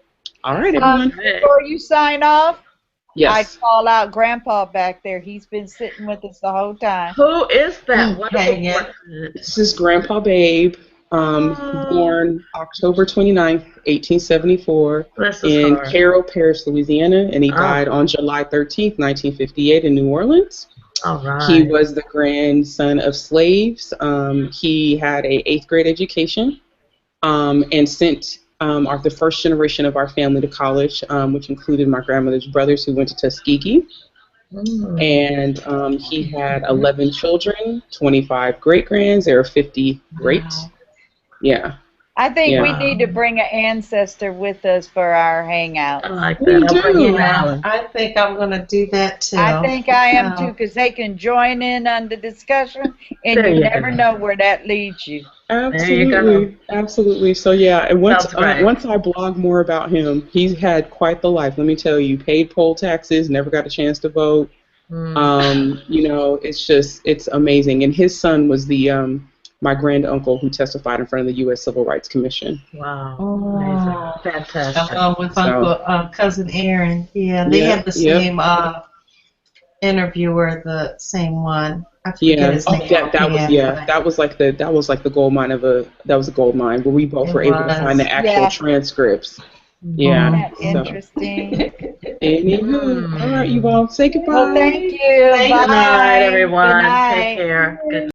All right, everyone. Before you sign off, Yes. I'd call out Grandpa back there. He's been sitting with us the whole time. Who is that wonderful Dang it. person? This is Grandpa Babe, born October 29th, 1874, Bless his in heart. Carroll Parish, Louisiana, and he Oh. died on July 13th, 1958 in New Orleans. All right. He was the grandson of slaves. He had a 8th grade education and sent the first generation of our family to college, which included my grandmother's brothers who went to Tuskegee. And he had 11 children, 25 great-grands. There are 50 greats. Wow. Yeah. I think Yeah. we need to bring an ancestor with us for our hangout. I like We that. I'll bring do. you Yeah, one. I think I'm going to do that too. I think I am too, Wow. because they can join in on the discussion, and There you you never go. know where that leads you. Absolutely, absolutely. So yeah, and Sounds great. once I blog more about him, he's had quite the life. Let me tell you, paid poll taxes, never got a chance to vote. It's amazing. And his son was the my grand uncle who testified in front of the U.S. Civil Rights Commission. Wow. Oh. Amazing. Fantastic. Along with cousin Aaron. Yeah, they Yeah, have the same interviewer, the same one. I forget Yeah, his name. that was like the gold mine that was a gold mine where we both It were able to was. find the actual Yeah. transcripts. Yeah. Isn't that interesting? Anywho, all right, you all say goodbye. Well, thank you. Thank you. Bye. Good night, everyone. Good night. Take care. Good